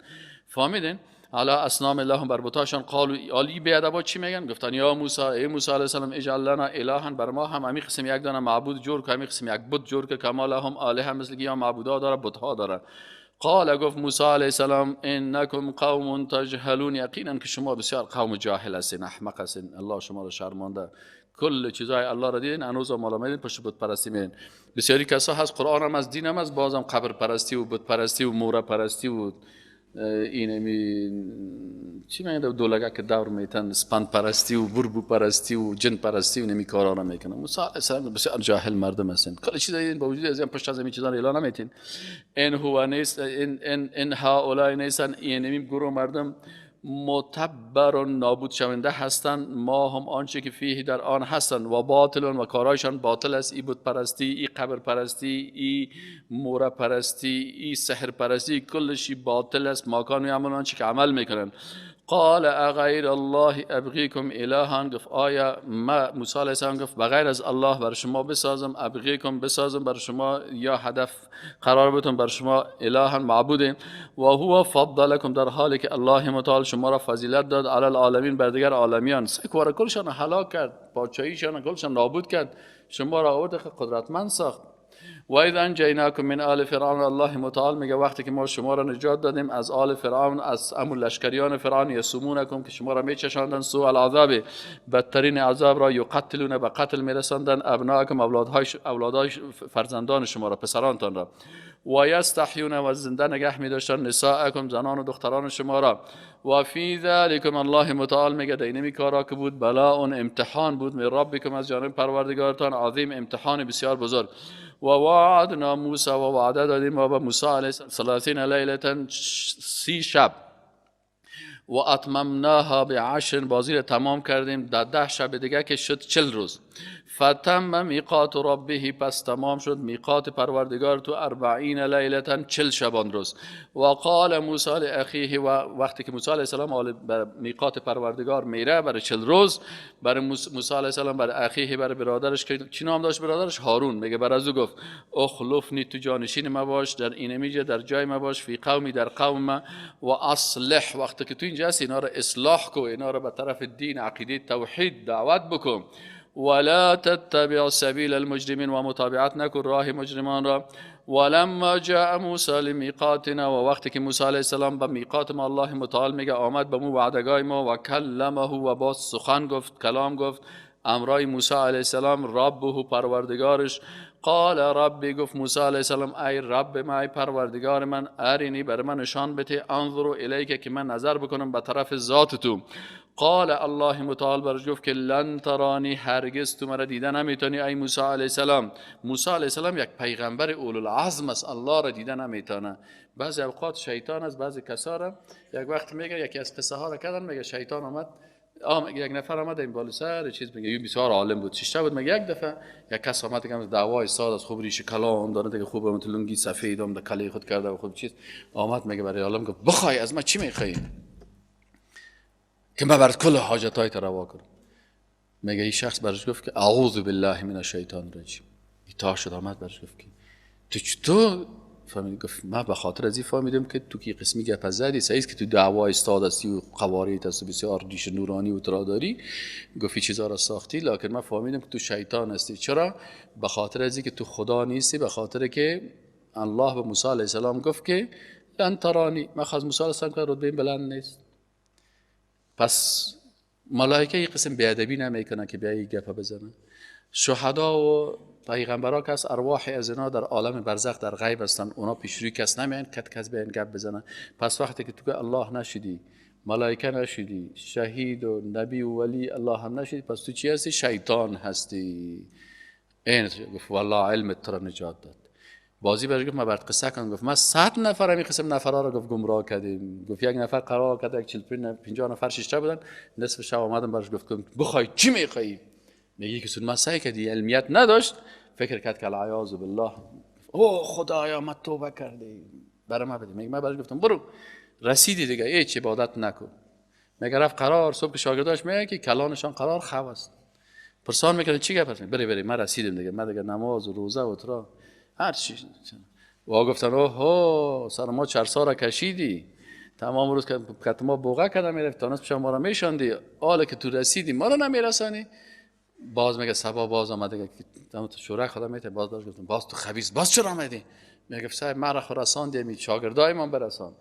فهمیدین؟ حالا اصنام الله هم بر بتاشان، قالوا، علی بیادبا چی میگن؟ گفتن یا موسی، ای موسی علیه السلام، اجعل لنا الها، بر ما هم امی قسم یک دانه معبود جور که، امی قسم یک بت جور که، کما لهم الها، مثل که یا معبودا داره بتها داره. قال، گفت موسی علیه السلام، انکم قوم تجهلون، یقینا که شما بسیار قوم جاهل هستین، احمق هستین، الله شما را شرمانده، کل چیزای الله را دیدین، هنوز هم مالا میدین، پشت بت پرستی میدین. بسیاری کسا هست قرآن هم از دین هم از، بازم قبر پرستی و بت پرستی و مور پرستی و اینمی چی میگن دولگه که دور میتن، سپند پرستی و بربو پرستی و جن پرستی و نمی کارا را میکنن. موسی علیه السلام بسیار جاهل مردم هستن، کل چیز دیدین، با وجود از این پشت از این چیزا اعلان نمیتین. این هو نیست، این هؤلاء نیستن، این نمی گروه مردم، متبر، نابود شونده هستند، ما هم آنچه که فیه در آن هستند، و باطل، و کارایشان باطل است، ای بت پرستی، ای قبر پرستی، ای مور پرستی، ای سحر پرستی، کلشی باطل است، ما کانوا یعملون، آنچه که عمل میکنن. قال اغیر الله ابغیکم الها، گفت آیا موسی علیه السلام گفت بغیر از الله بر شما بسازم، ابغیکم بسازم بر شما یا هدف قرار بتون بر شما الها معبود، و هو فضلکم، در حالی که الله متعال شما را فضیلت داد علی العالمین، بر دیگر عالمیان، سکوار کلشان هلاک کرد، پادشاهیشان کلشان نابود کرد، شما را آورد قدرتمند ساخت. و اذا انجیناکم من آل فرعون، الله متعال میگه وقتی که ما شما را نجات دادیم از آل فرعون، از امو لشکریان فرعون، یسومونکم که شما را میچشاندن سوء العذاب، بدترین عذاب را، یقتلون به قتل میرساندن ابناءکم، اولادهای فرزندان شما را، پسرانتان را، و یستحیون، و زنده نگه می‌داشتن نساءکم، زنان و دختران شما را. و فی ذلکم، الله متعال میگه در اینمی کارا که بود، بلاء، امتحان بود، من ربکم، از جانب پروردگارتان، عظیم، امتحان بسیار بزرگ. و وعدنا موسی، و وعده دادیم ما به موسی علیه السلام 30 لیلة، 30 شب، و اتممناها بعشر، بازی را تمام کردیم در 10 شب دیگه که شد 40 روز. فتم میقات ربه، پس تمام شد میقات پروردگار تو 40 لیلة، 40 شبان روز. و قال موسی لاخیه، و وقتی که موسی علیه السلام به میقات پروردگار میره برای 40 روز، برای موسی علیه السلام برای اخیه، برای برادرش که چی نام داشت برادرش؟ هارون، میگه بر از او گفت اخلفنی، تو جانشین ما باش، در این میجه در جای ما باش، فی قومی، در قوم ما، و اصلح، وقتی که تو اینجا هستی اینا را اصلاح کو، اینا را به طرف دین عقیده توحید دعوت بکن. ولا تتبع سبیل المجرمین، و متابعت نکن راه مجرمان را. ولما جاء موسی لمیقاتنا، و وقتی که موسی علیه السلام به میقات ما، الله متعال میگه آمد به مو وعدگاه ما، و کلمه، و باز سخن گفت، کلام گفت امرای موسی علیه السلام، ربه، پروردگارش. قال ربی، گفت موسی علیه السلام ای رب من، ای پروردگار من، ارینی، بر من نشان بده، انظر الیک، که من نظر بکنم به طرف ذات تو. قال الله متعال برش گفت که لن ترانی، هرگز تو مرا دیده نمیتونی ای موسی علیه السلام. موسی علیه السلام یک پیغمبر اولوالعزم است، الله را دیده نمیتونه. بعضی اوقات شیطان از بعضی کسا را، یک وقت میگه، یکی از قصه ها را کردن، میگه شیطان آمد، یک نفر آمد این بالا سر چیز میگه، یه بسیار عالم بود، چیشته بود، میگه یک دفعه یک کس آمد که دعوای استاد از خوب ریش کلام داره، دیگه خوب متلونگی سفیدم در کلی خود کرده و خوب چیز، آمد میگه برای عالم گفت بخوای از من چی میخوای که من برات کل حاجتای تو روا کنم. میگه این شخص برش گفت که اعوذ بالله من الشیطان الرجیم. ایتار شد، آمد برش گفت که تو چطور فهمید؟ گفت من به خاطر از این فهمیدم که تو کی قسمی گپ زدی، سعیست که تو دعوای استاد هستی و قوارید هستی بسیار ریش نورانی و ترا داری، گفت این چیزا را ساختی، لکن من فهمیدم که تو شیطان هستی. چرا؟ به خاطر از اینکه تو خدا نیستی، به خاطر که الله به موسی علیه السلام گفت که لن ترانی، من خواست موسی علیه السلام که رتبه بلند نیست. پس ملائکه این قسم بیادبی نمیکنن که بیایی گپ بزنن. شهدا و پیغمبرها که از ارواح از اینا در عالم برزخ در غیب هستن، اونا پیش روی کس نمیان کس بیان گپ بزنن. پس وقتی که تو که الله نشدی، ملائکه نشدی، شهید و نبی و ولی الله هم نشدی، پس تو چی هستی؟ شیطان هستی. این گفت والله علم تو را نجات داد. بازی برش گفت من برات قصه کنم، گفت ما 100 نفر این قسم نفرها رو گفت گمراه کردیم. گفت یک نفر قرار کرد، یک 40-50 نفر شیشته بودن، نصف شب آمدم برش گفت بخوای چی میخوای؟ میگه که سود من سعی کردی، علمیت نداشت، فکر کرد که العیاذ بالله او خدایا من توبه کردی برای ما بدی. میگه من برش گفتم برو، رسیدی دیگه هیچ عبادت نکن. میگه رفت قرار، صبح شاگرداش میگه که کلانشان قرار خواب است، پرسان میکنه چی گپ است؟ بری من رسیدم دیگه، من دیگه نماز و روزه و ترا هر چی. و گفتن اوه سر ما 4 سال کشیدی، تمام روز که ما بوغه کردم میرفت تا نصف ما را میشاندی، حالا که تو رسیدی ما را نمیرسانی. باز میگه صبا باز آمده که تو شورای خدا میته، باز گفتم باز تو خبیث باز چرا آمدی؟ میگه صاحب ما را رساندی، شاگردای من برسان.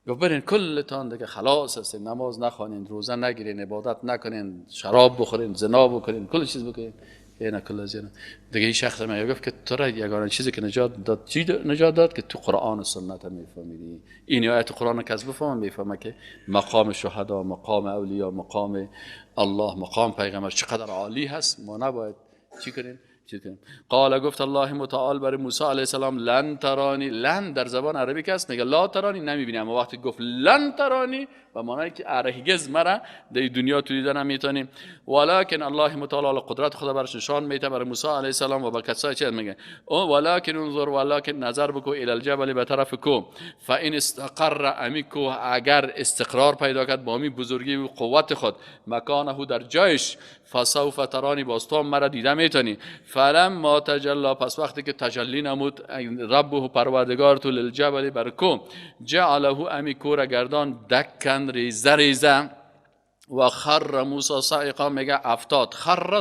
گفت برین کلتان دیگه خلاص هستین، نماز نخوانین، روزه نگیرین، عبادت نکنین، شراب بخورین، زنا بکنین، کل چیز بکنین، اینا کل از اینا دیگه. این شخص میگه گفت که تو را یگانه چیزی که نجات داد، چی نجات داد؟ که تو قرآن و سنت میفهمیدی. این آیت قرآن که از بفهمم میفهمه که مقام شهدا، مقام اولیاء، مقام الله، مقام پیغمبر چقدر عالی هست. ما نباید چی کنیم؟ قال گفت الله متعال برای موسی علیه السلام لن ترانی. لن در زبان عربی که است میگه لا ترانی نمیبینی، اما وقتی گفت لن ترانی و معنی که هرگز مرا در دنیا تو دیدن نمیتونی. ولکن الله متعال قدرت خدا برش نشان میده برای موسی علیه السلام و با کسایی چه میگه ولکن انظر، ولکن نظر بکو الی الجبل به طرف کو، فان استقر امیکو اگر استقرار پیدا کرد با می بزرگی و قوت خود مکانه در جایش فسوف ترانی باز تو مرا دیده میتونی. فلما تجلی، پس وقتی که تجلی نمود ربه پروردگار تو للجبل بر کو جعله امیکو را گردان دکن ریزه ریزه و خر موسی صاعقا میگه افتاد، خر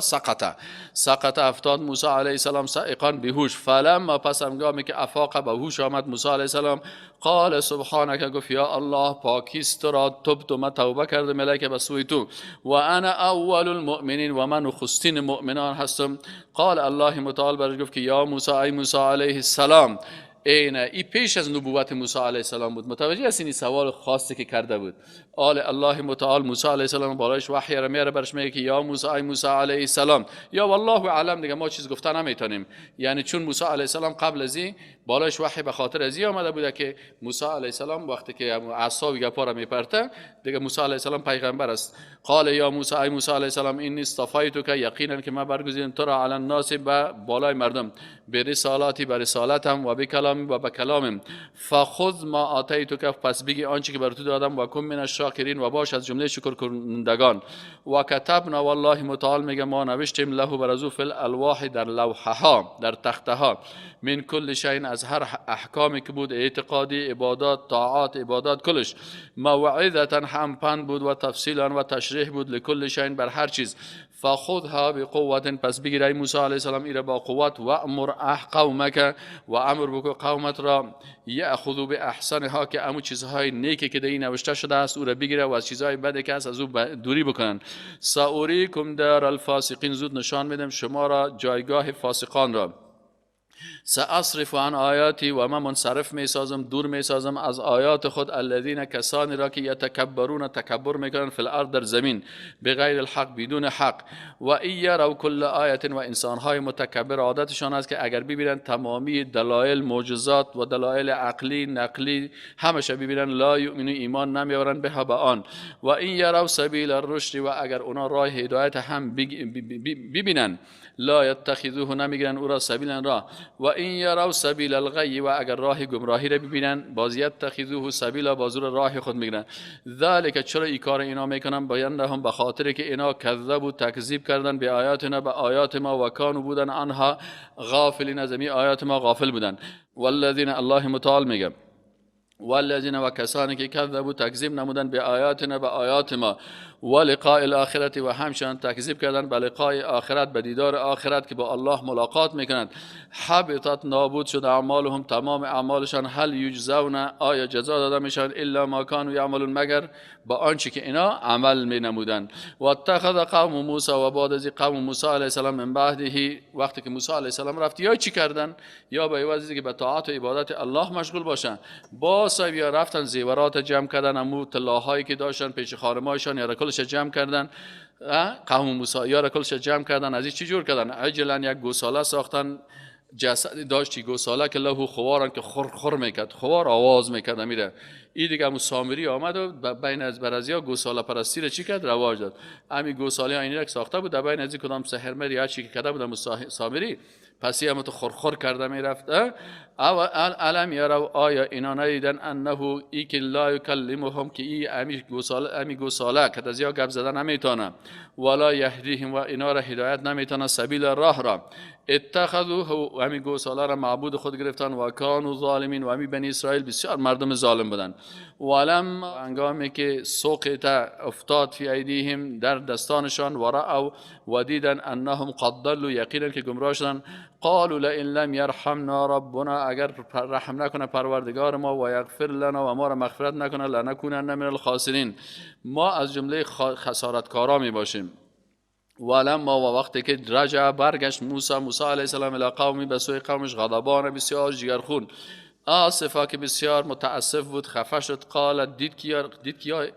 سقط افتاد موسی علیه السلام صاعقا بهوش. فلما پس هنگامی که افاق به هوش آمد موسی علیه السلام قال سبحانك، گفت یا الله پاکیست را، تبت من توبه کردم الیک به سوی تو و انا اول المؤمنین و من نخستین مؤمنان هستم. قال الله متعال برش گفت که یا موسی ای موسی علیه السلام، ای پیش از نبوت موسی علیه السلام بود. متوجه هستین این سوال خاصی که کرده بود. الله متعال موسی علیه السلام بالایش وحی را میاره برش میگه که یا موسی ای موسی علیه السلام، یا والله اعلم دیگه ما چیز گفته نمیتونیم. یعنی چون موسی علیه السلام قبل از این بالایش وحی به خاطر از این آمده بوده که موسی علیه السلام وقتی که عصا و گپا را میپرته دیگه موسی علیه السلام پیغمبر است. قال یا موسی ای موسی علیه السلام انی اصطفیتک، یقینا که من برگزیدم تو را علی الناس به بالای مردم، برسالاتی به رسالتم و بکلام و به کلامم، فخذ ما آتیتک، پس بگی آنچه که بر تو دادم، و کن من الشاکرین، و باش از جمله شکر کنندگان. و کتبنا، والله متعال میگه ما نوشتیم له برازو فی الالواح در لوحه ها در تخته ها، من کل شیء از هر احکامی که بود، اعتقادی، عبادات، طاعات، عبادات کلش، موعظه هم پند بود و تفصیلا و تشریح بود، لکل شیء بر هر چیز. فخذها بقوت، پس بگیر ای موسی علیه السلام ایره با قوت، و امر قومک، و امر بکو قومت را یاخذوا باحسنها، که امو چیزهای نیکی که در این نوشته شده است او را بگیره و از چیزهای بدی که است از او دوری بکنن. ساوریکم دار الفاسقین، زود نشان میدم شما را جایگاه فاسقان را. سأصرف عن آیاتی، و من منصرف می سازم، دور می سازم از آیات خود، الذین کسانی را که یتکبرون تکبر میکنن فی الارض در زمین، بغیر الحق بدون حق، و ایروا کل آیت، و انسانهای متکبر عادتشان است که اگر ببینن تمامی دلایل معجزات و دلایل عقلی نقلی همشه ببینن، لا یؤمنون ایمان نمیارن به آن. و این یروا سبیل الرشد، و اگر اونا راه هدایت هم ببینن، لا یتخذوه نمیگیرن او را سبیلا راه. و این یروا سبیل الغی، و اگر راه گمراهی را ببینن، باز یتخذوه سبیلا، باز راه خود میگیرن. ذالک، چرا این کار اینا میکنن؟ بیانهم، به خاطر که اینا کذبوا تکذیب کردن به آیاتنا، به آیات ما، و کانوا بودن عنها غافلین، از می آیات ما غافل بودن. والذین، الله متعال میگه والذین، و کسانی که کذبوا تکذیب نمودن به آیاتنا، به آیات ما، و لقاء الاخرت، و همچنان تکذیب کردن به لقاء آخرت، به دیدار آخرت که با الله ملاقات میکنند، حبطت، نابود شد اعمالهم، تمام اعمالشان، هل یجزون، آیا جزا داده میشن، الا ما کانوا یعملون، مگر با آنچه که اینا عمل می نمودن. و اتخذ قوم موسی، و بعد از قوم موسی علیه السلام من بعده، وقتی که موسی علیه السلام رفت، یا چی کردن؟ یا به عوض که به طاعت و عبادت الله مشغول باشن، با یا رفتن زیورات جمع کردن، امو طلاهایی که داشتن پیش خانمایشان یا کلش جمع کردن. قوم موسی یا کلش جمع کردن، از این چی جور کردن؟ عجلا یک گوساله ساختن، جسدی داشتی گوساله که له خوارن که خور میکرد، خوار آواز میکرد میره. این دیگه همون سامری آمد و بین از برازیا گوساله پرستی رو چی کرد؟ رواج داد. همین گوساله اینی یک ساخته بود، در بین از کدام سحرمر یا چی که کرده بود سامری، پس یه تو خور کرده میرفت. او علم یرو، آیا اینا ندیدن انه ای که لا یکلمهم، که ای امی گوساله که از یا گپ زدن نمیتونه، ولا یهدیهم، و اینا را هدایت نمیتونه، سبیل راه را، اتخذوه، و امی گوساله را معبود خود گرفتن، و کانوا ظالمین، و امی بنی اسرائیل بسیار مردم ظالم بودن. ولم، هنگامی که سقط افتاد فی ایدیهم در دستانشان، و رأوا، و دیدن انهم قد ضلوا، یقینا که گمراه شدن، قالوا لئن لم یرحمنا ربنا، اگر رحم نکنه پروردگار ما، و یغفر لنا، و ما را مغفرت نکنه، لنکونن من الخاسرین، ما از جمله خسارتکارا می باشیم. ولما، و وقتی که رجع برگشت موسی علیه السلام الی قومی، به سوی قومش، غضبان بسیار جگرخون، آصفا که بسیار متاسف بود خفه شد. قال دید کیا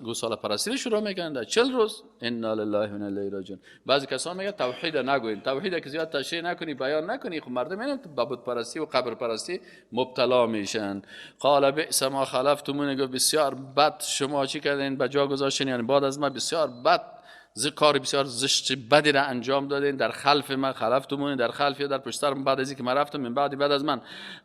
گوساله پرستی شروع میکنن در 40 روز. انا لله و انا الیه راجعون. بعضی کسان میگن توحید نگوین، توحید که زیاد تشریح نکنی بیان نکنی، خب مردم اینا به بت پرستی و قبر پرستی مبتلا میشن. قال بئس ما خلفتمون، گفت بسیار بد شما چی کردین بجا گذاشتین، یعنی بعد از ما بسیار بد کار بسیار زشت بدی را انجام دادین در خلف من، خلفتمون در خلف یا در پشتر بعد از اینکه من رفتم من بعد از من.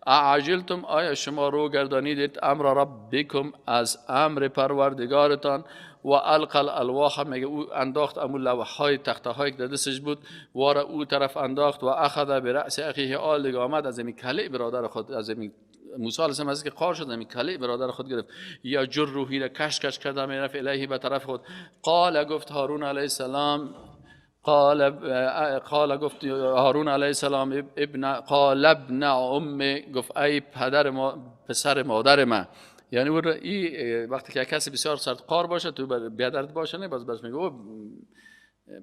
اعجلتم، آیا شما رو گردانیدید امر ربکم از امر پروردگارتان. و القى الالواح، میگه او انداخت امون لوح‌های تخته‌هایی که در دستش بود و را او طرف انداخت و اخذ برأس اخیه، آل دیگه آمد از این کله برادر خود، از این موسی علیه السلام از که قار شد این کله برادر خود گرفت، یا جر روحی را کش کرد میرفت الیه به طرف خود. قال گفت هارون علیه السلام، قال گفت هارون علیه السلام قال ابن ام، گفت ای پسر مادر من. یعنی وقتی که کسی بسیار سردقار باشه تو بیادرد باشه نه باز برش میگه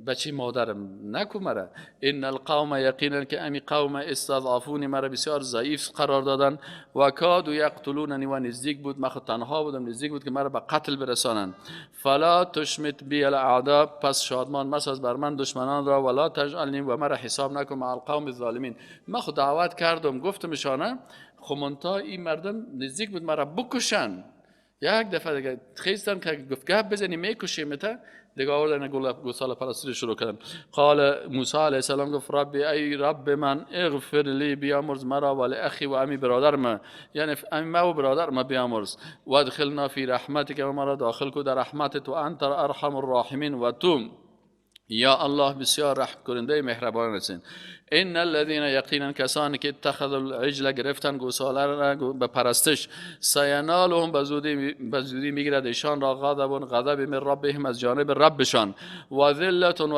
بچه مادرم نکو مرا. ان القوم، یقینا که امی قوم استضعفونی مرا بسیار ضعیف قرار دادن. و کادوا یقتلوننی، و نزدیک بود من خود تنها بودم نزدیک بود که مرا به قتل برسانند. فلا تشمت بی الاعداء، پس شادمان مساز بر من دشمنان را. ولا تجعلنی، و مرا حساب نکن مع القوم الظالمین. من خود دعوت کردم گفتمشانه خمونتا این مردم نزدیک بود مرا بکشن. یک دفعه دیگه خیستن که گفت گپ بزنی میکشیمتا، دیگه آوردن گوساله پرستی شروع کردن. قال موسی علیه السلام گفت ربی ای رب من اغفر لی، بیامرز مرا و اخی و امی برادر من، یعنی امی ما و برادر ما بیامرز. و ادخلنا فی رحمتک، و مرا داخل کو در رحمتت، و انت ارحم الراحمین، و تو یا الله بسیار رحم کننده مهربان هستین. ان الذين، یقینا کسانی که اتخذوا العجل، گرفتن گوساله را به پرستش، سینالهم، به زودی میگیرد ایشان را غضب من ربهم، از جانب ربشان، و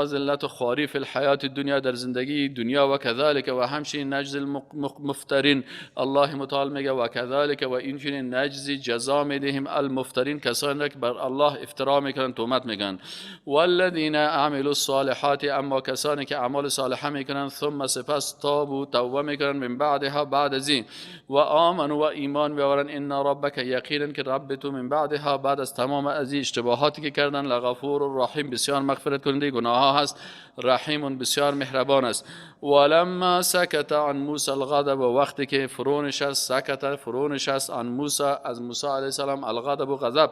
ذلت خواری فی الحیات الدنیا، در زندگی دنیا، و کذالک، و همچنین نجزی المفترین، الله متعال میگه و کذالک، و اینچنین نجزی جزا میدهیم المفترین، کسانی که بر الله افترا میکنن تهمت میگن. والذین عملوا الصالحات، اما کسانی که اعمال صالحه میکنن، ثم سپس تابوا توبه میکنن، من بعدها بعد از این، و آمنوا و ایمان بیاورن، ان ربک، یقینا که رب تو، من بعدها بعد از تمام از این اشتباهاتی که کردن، لغفور رحیم، بسیار مغفرت کننده گناه ها هست، رحیم بسیار مهربان است. ولما سکت عن موسی الغضب، و وقتی که فرونش است، سکت فرونش است عن موسی، از موسی علیه السلام، الغضب و غضب،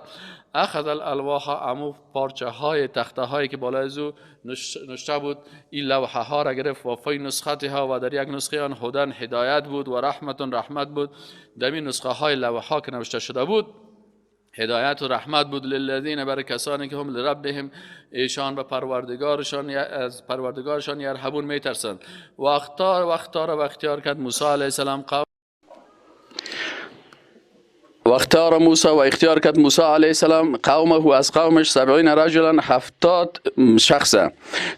اخذ الالواح، امو پارچه های تخته هایی که بالای او نشته بود این لوحه ها را گرفت، و فی نسختها، و در یک نسخه آن هدن هدایت بود، و رحمت بود، در این نسخه های لوحه ها که نوشته شده بود هدایت و رحمت بود، للذین، برای کسانی که هم لربهم، ایشان به پروردگارشان، از پروردگارشان یرهبون میترسند. و اختیار کرد موسی علیه السلام واختار موسی، و اختیار کرد موسی علیه السلام قومه، و از قومش 70 رجلا، 70 شخصه،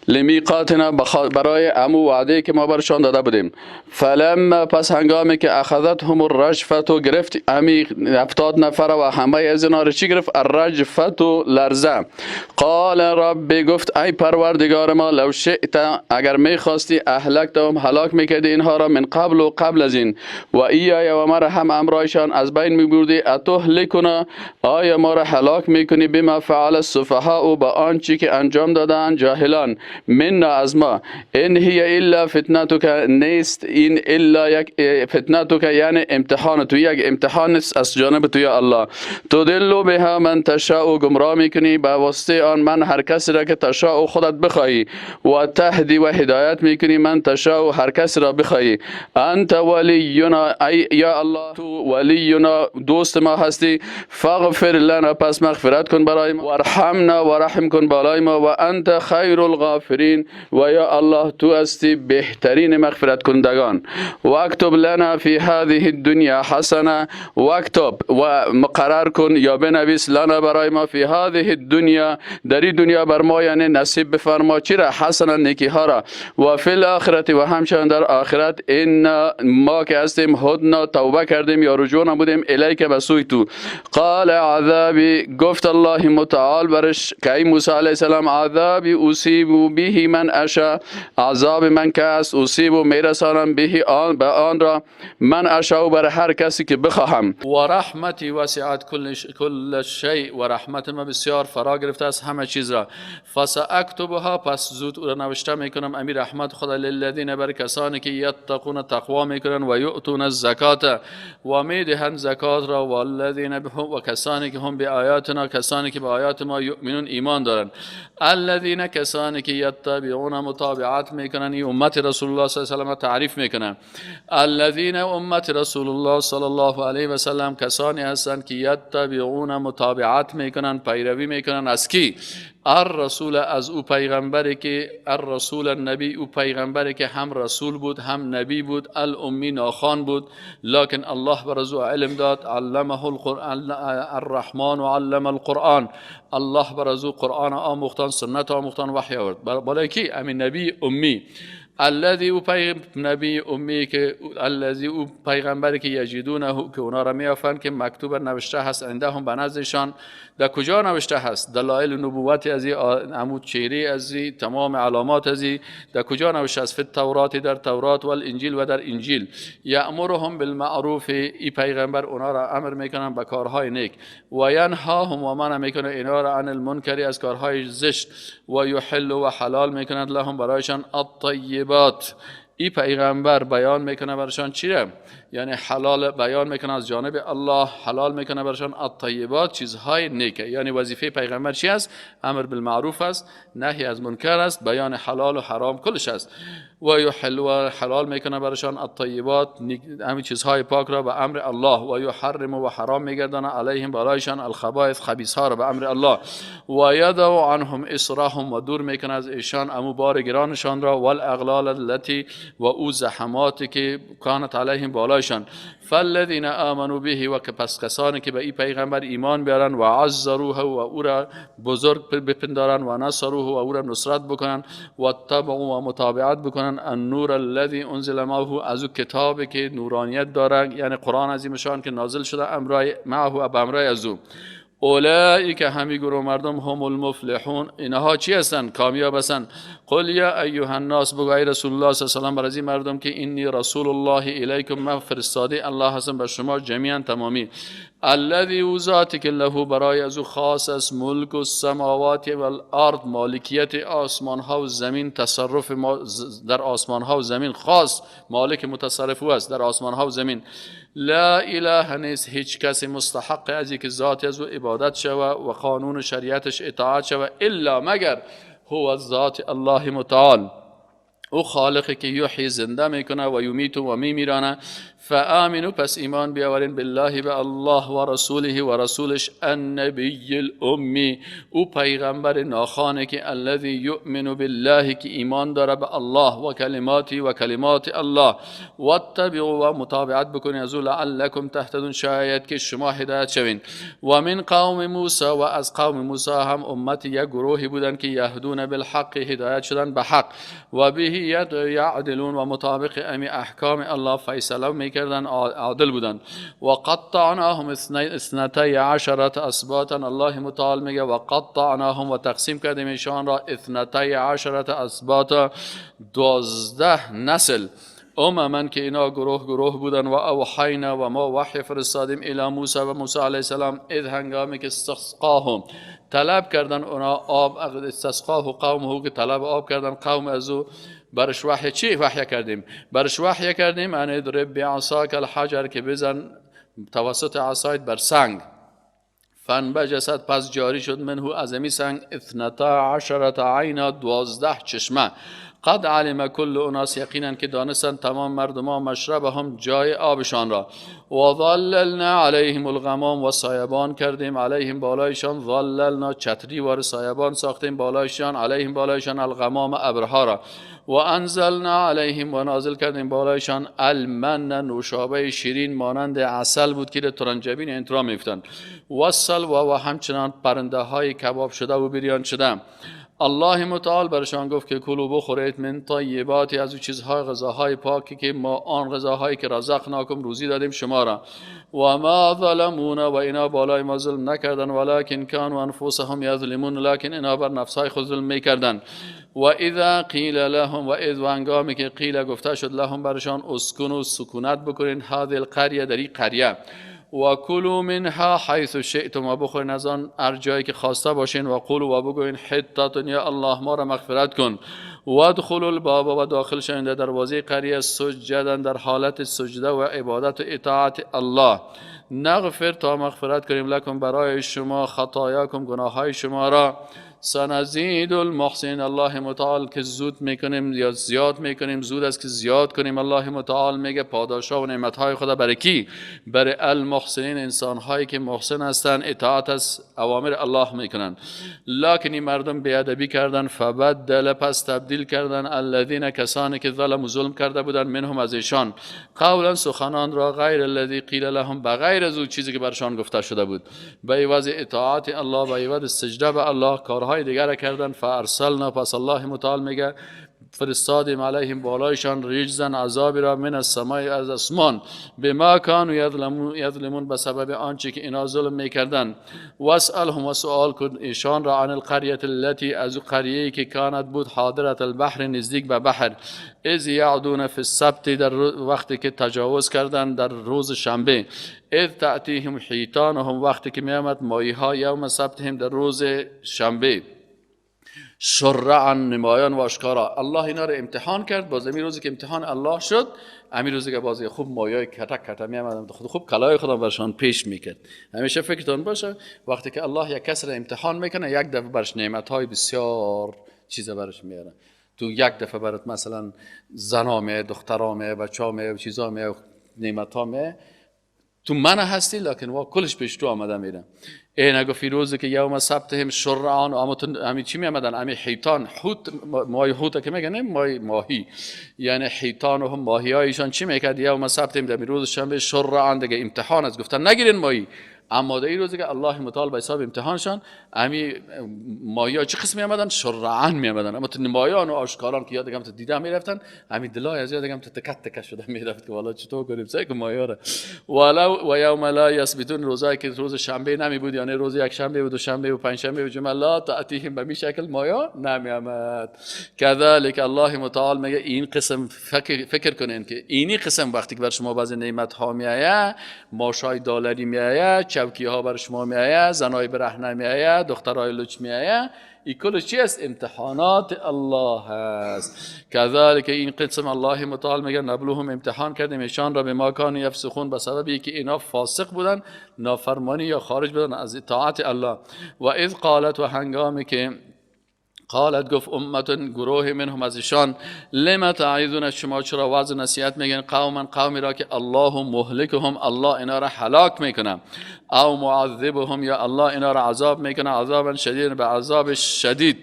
لمیقاتنا، برای امو وعده که ما برشان داده بودیم. فلما، پس هنگامی که اخذتهم الرجفه، گرفت امی 70 نفر و همه از اینا رو چی گرفت؟ الرجفه، لرزه. قال رب، گفت ای پروردگار ما، لو شئت، اگر میخواستی، اهلکتهم، هلاک میکردی اینها را، من قبل و قبل از این، و ایای، و مرا هم امرایشان از بین میبردی، اتهلکنا، آیا ما را هلاک میکنی، بما فعل السفهاء، با آنچه که انجام دادن جاهلان، منا، از ما، ان هی الا فتنتک، نیست این الا یک فتنتک، یعنی امتحان تو، یک امتحان از جانب تو یا الله. تدل بها من تشاء، گمراه میکنی به واسطه آن من هر کسی را که تشاء خودت بخواهی، و تهدی، و هدایت میکنی من تشاء هر کسی را بخواهی. انت ولینا، ای یا الله تو ولینا، دوست ما هستی. فاغفر لنا، پس مغفرت کن برای ما، وارحمنا، و رحم کن بالای ما، و انت خیر الغافرین، و یا الله تو هستی بهترین مغفرت کنندگان. واکتب لنا فی هذه الدنیا حسنه، واکتب، و مقرر کن یا بنویس، لنا برای ما، فی هذه الدنیا، در این دنیا بر ما، یعنی نصیب بفرما چی را؟ حسنا، نیکی ها را. و فی الاخرت، و همچنین در آخرت، ان ما که هستیم هدنا، توبه کردیم یا رجوع نمودیم، الیک، به سوی تو. قال عذابی، گفت الله متعال برش که ای موسی علیه السلام عذابی اصیب به من اشاء، عذاب من که است اصیب میرسانم به آن را من اشاء بر هر کسی که بخواهم. و رحمتی وسعت کل شیء، و رحمت ما بسیار فرا گرفته است همه چیز را. فساکتبها، پس زود او را نوشته میکنم امیر رحمت خدا للذین، بر کسانی که یتقون تقوا میکنن و یؤتون الزکات و میدهند زکات را، والذین و کسانی که هم به آیاتنا، کسانی که به آیات ما یؤمنون ایمان دارند. الذین، کسانی که یتبعون متابعت میکنن، این امت رسول الله صلی الله علیه و سلم تعریف میکنن. الذین، امت رسول الله صلی الله علیه و سلم کسانی هستند که یتبعون متابعت میکنن، پیروی میکنن از کی؟ الرسول، از او پیغمبری که الرسول النبی، او پیغمبری که هم رسول بود هم نبی بود، الامی، ناخوان بود، لکن الله بر از او علم داد. علمه القرآن، الرحمن و علم القرآن، الله بر از او قرآن آموختن، سنت آموختن، وحی آورد. بالای کی؟ همین نبی امی. الذی، او نبی امی که الذی، او پیغمبری که یجدونه، که اونا را میافند که مکتوب نوشته هست عندهم، به نزدشان. در کجا نوشته هست؟ دلایل نبوت از عمود چهره از تمام علامات از در کجا نوشته است؟ فی التورات، در تورات، و الانجیل، و در انجیل. یأمرهم بالمعروف، ای پیغمبر اونا را امر میکنن به کارهای نیک، و ینهاهم، و منع میکنه اینا را عن المنکر، از کارهای زشت، و یحل، و حلال میکند لهم برایشان الطیبات. ای پیغمبر بیان میکنه برشان چیه؟ یعنی حلال بیان میکنه از جانب الله، حلال میکنه برشان الطیبات، چیزهای نیکه. یعنی وظیفه پیغمبر چی است؟ امر بالمعروف است، نهی از منکر است، بیان حلال و حرام کلش است. و یحل، و حلال میکنه برشان الطیبات، همین چیزهای پاک را به امر الله. و یحرم، و حرام میگردانه علیهم برایشان الخبائث، خبیث ها را به امر الله. و یدع عنهم اصرهم، و دور میکنه از ایشان امو بار گرانشان را، والاغلال التي، و او زحماتی که کانت علیهم بالایشان. فالذین آمنوا به، و که پس کسانی که به این پیغمبر ایمان بیارن، و عزروه، و او را بزرگ بپندارن، و نصروه، و او را نصرت بکنن، و تبعوا، و متابعت بکنن النور الذی انزل معه، از او کتابی که نورانیت داره، یعنی قرآن عظیمشان که نازل شده امرای معه، به امرای از او. اولئک، همی گروه مردم، هم المفلحون، اینها چی هستند؟ کامیاب هستند. قل یا ایها الناس، بگو ای رسول الله صلی الله علیه و سلم بر از این مردم که اینی رسول الله الیکم، من فرستاده الله هستم به شما جمیعا تمامی. الذی، او ذاتی که له برای از او خاص است ملک السماوات والارض، مالکیت آسمان ها و زمین، تصرف در آسمان ها و زمین، خاص مالک متصرف او است در آسمان ها و زمین. لا اله، نیست هیچ کسی مستحق از اینکه ذات از او عبادت شوه و قانون شریعتش اطاعت شوه، الا مگر هو ذات الله متعال، او خالقی که یحیی، زنده میکنه، و یمیت، و میمیرانه. فآمنوا، پس ایمان بیاورین، بالله، به الله، و رسوله، و رسولش، النبی الامی، او پیغمبر ناخوانه که الذی یؤمن بالله، که ایمان داره به الله و کلماتی، و کلمات الله. واتبعوا، و متابعت بکنید از او، لعلکم تهتدون، شاید که شما هدایت شوین. و من قوم موسی، و از قوم موسی هم امت یک گروهی بودن که یهدون بالحق، هدایت شدن به حق، و به یعدلون، و مطابق امی احکام الله فیصله کردن، عادل بودن. و قطعناهم اثنتی عشرة اسباطا، الله متعال میگه و قطعناهم، و تقسیم کردیم ایشان را اثنتی عشرة اسباطا، 12 نسل. من که اینا گروه گروه بودن. و اوحینا، و ما وحی فرستادیم الی موسی، و موسی علیه السلام، اذ هنگامی که استسقاهم، طلب کردن اونا آب، استسقاه قومه، که طلب آب کردن قوم از او، برش وحی چی وحی کردیم؟ برش وحی کردیم ان اضرب بعصاک الحجر، که بزن توسط عصایت بر سنگ. فانبجست، پس جاری شد منه از امی سنگ 12 عینا، 12 چشمه. قد علم كل اناس، یقینا که دانستند تمام مردمان، مشربهم، جای آبشان را. و ظللنا علیهم الغمام، و سایبان کردیم علیهم بالایشان، ظللنا، چتری وار سایبان ساختیم بالایشان، علیهم بالایشان، الغمام، ابرها را. و انزلنا علیهم، و نازل کردیم بالایشان، المن، نوشابه شیرین مانند عسل بود که ترنجبین انترا میفتند. و السلوى، و همچنان پرنده های کباب شده و بریان شده. الله متعال برشان گفت که کلوا بخورید من طیباتی از اون چیزهای غذاهای پاکی که ما آن غذاهایی که رزقناکم روزی دادیم شما را و ما ظلمونا و اینا بالای ما ظلم نکردن ولکن کانوا انفسهم یظلمون لکن اینا بر نفسهای خود ظلم میکردن و اذا قیل لهم و اذ وانگامی که قیل گفته شد لهم برشان اسکنوا سکونت بکنین هذه القريه در این قریه و کلوا منها حیث شئتم و بخورین از آن هر جایی که خواسته باشین و قولوا و بگوین حطة یا الله ما را مغفرت کن و ادخلوا الباب و داخل شوین در دروازه قریه سجدا در حالت سجده و عبادت و اطاعت الله نغفر تا مغفرت کنیم لکم برای شما خطایاکم گناههای شما را سنزید المحسن الله متعال که زود میکنیم یا زیاد میکنیم زود است که زیاد کنیم الله متعال میگه پاداشا و نعمتهای خدا برای کی برای المحسنین انسانهایی که محسن هستند اطاعت از اوامر الله میکنن لکن این مردم بیادبی کردن فبدل پس تبدیل کردن الذین کسانی که ظلم و ظلم کرده بودن منهم از ایشان قولا سخنان را غیر الذی قیل لهم بغیر از اون چیزی که برشان گفته شده بود به عوض اطاعت الله به عوض سجده به الله کارهای دیگر کردن فارسلنا پس الله متعال میگه فرستادیم علیهم بالایشان رجزن عذاب را من السماء از اسمان بما كانوا یظلمون به سبب آنچه که اینا ظلم میکردن واسالهم و سؤال کن ایشان را عن القريه التي از قریه‌ای که کانت بود حاضرة البحر نزدیک به بحر اذ یعدون فی السبت در وقتی که تجاوز کردن در روز شنبه اذ تأتیهم حیتانهم وقتی که میامد ماهی‌ها یوم سبتهم در روز شنبه شرعا نمایان و آشکارا الله اینا رو امتحان کرد باز امی روزی که امتحان الله شد امی روزی که بازی خوب مایای کتک کتک میامدن خوب کلای خدا برشان پیش میکرد همیشه فکرتون باشه وقتی که الله یک کس رو امتحان میکنه یک دفعه برش نعمتهای بسیار چیزا برش میاره تو یک دفعه برات مثلا زنا میه دخترا میه بچا میه چیزا میه نعمتها میه تو من هستی لکن وا کلش پیش تو آمده میره اینا گفت روزی که یوم سبتهم شرعان اما امی چی میامدن امی حیتان حوت ماهی حوت که میگن ماهی یعنی حیتان و هم ماهی هایشان چی میکرد یوم سبتهم در روز شنبه شرعان دیگه امتحان از گفتن نگیرین ماهی اما در این روزی که الله متعال به حساب امتحانشان امی ماهی ها چه قسمی آمدن شرعان میامدن اما تو نمایان و آشکاران که یادگم تو دیدم میرفتن امی دلای از یادگم تو تکت تکت شده میرفت که والا چطور کنیم سعی که ماهی ها را ولو و یوم لا یثبتون روزایی که روز شنبه نمی بود یعنی روز یک شنبه و دو شنبه و پنج شنبه و جمعه لا تأتیهم به می شکل ماهی ها نمیامد کذالک الله متعال میگه این قسم فکر کنین که اینی قسم وقتی که بر شما بعضی نعمت ها میآید ماشای دلاری میآید چوکی ها بر شما میآید زنای برهنه میآید دخترای لچ میآید این کل چی است امتحانات الله است کذالک این قسم الله متعال میگه نبلوهم امتحان کردیم ایشان را به ما کانوا یفسقون به سببی که اینا فاسق بودن نافرمانی یا خارج بودن از اطاعت الله و اذ قالت و هنگامی که قالت گفت امتون گروه منهم از ایشان لما تعیذون شما چرا وعظ نصیحت میگن قومی را که الله مهلکهم الله اینا را هلاک میکنه او معذبهم یا الله اینا را عذاب میکنه عذابا شدید به عذاب شدید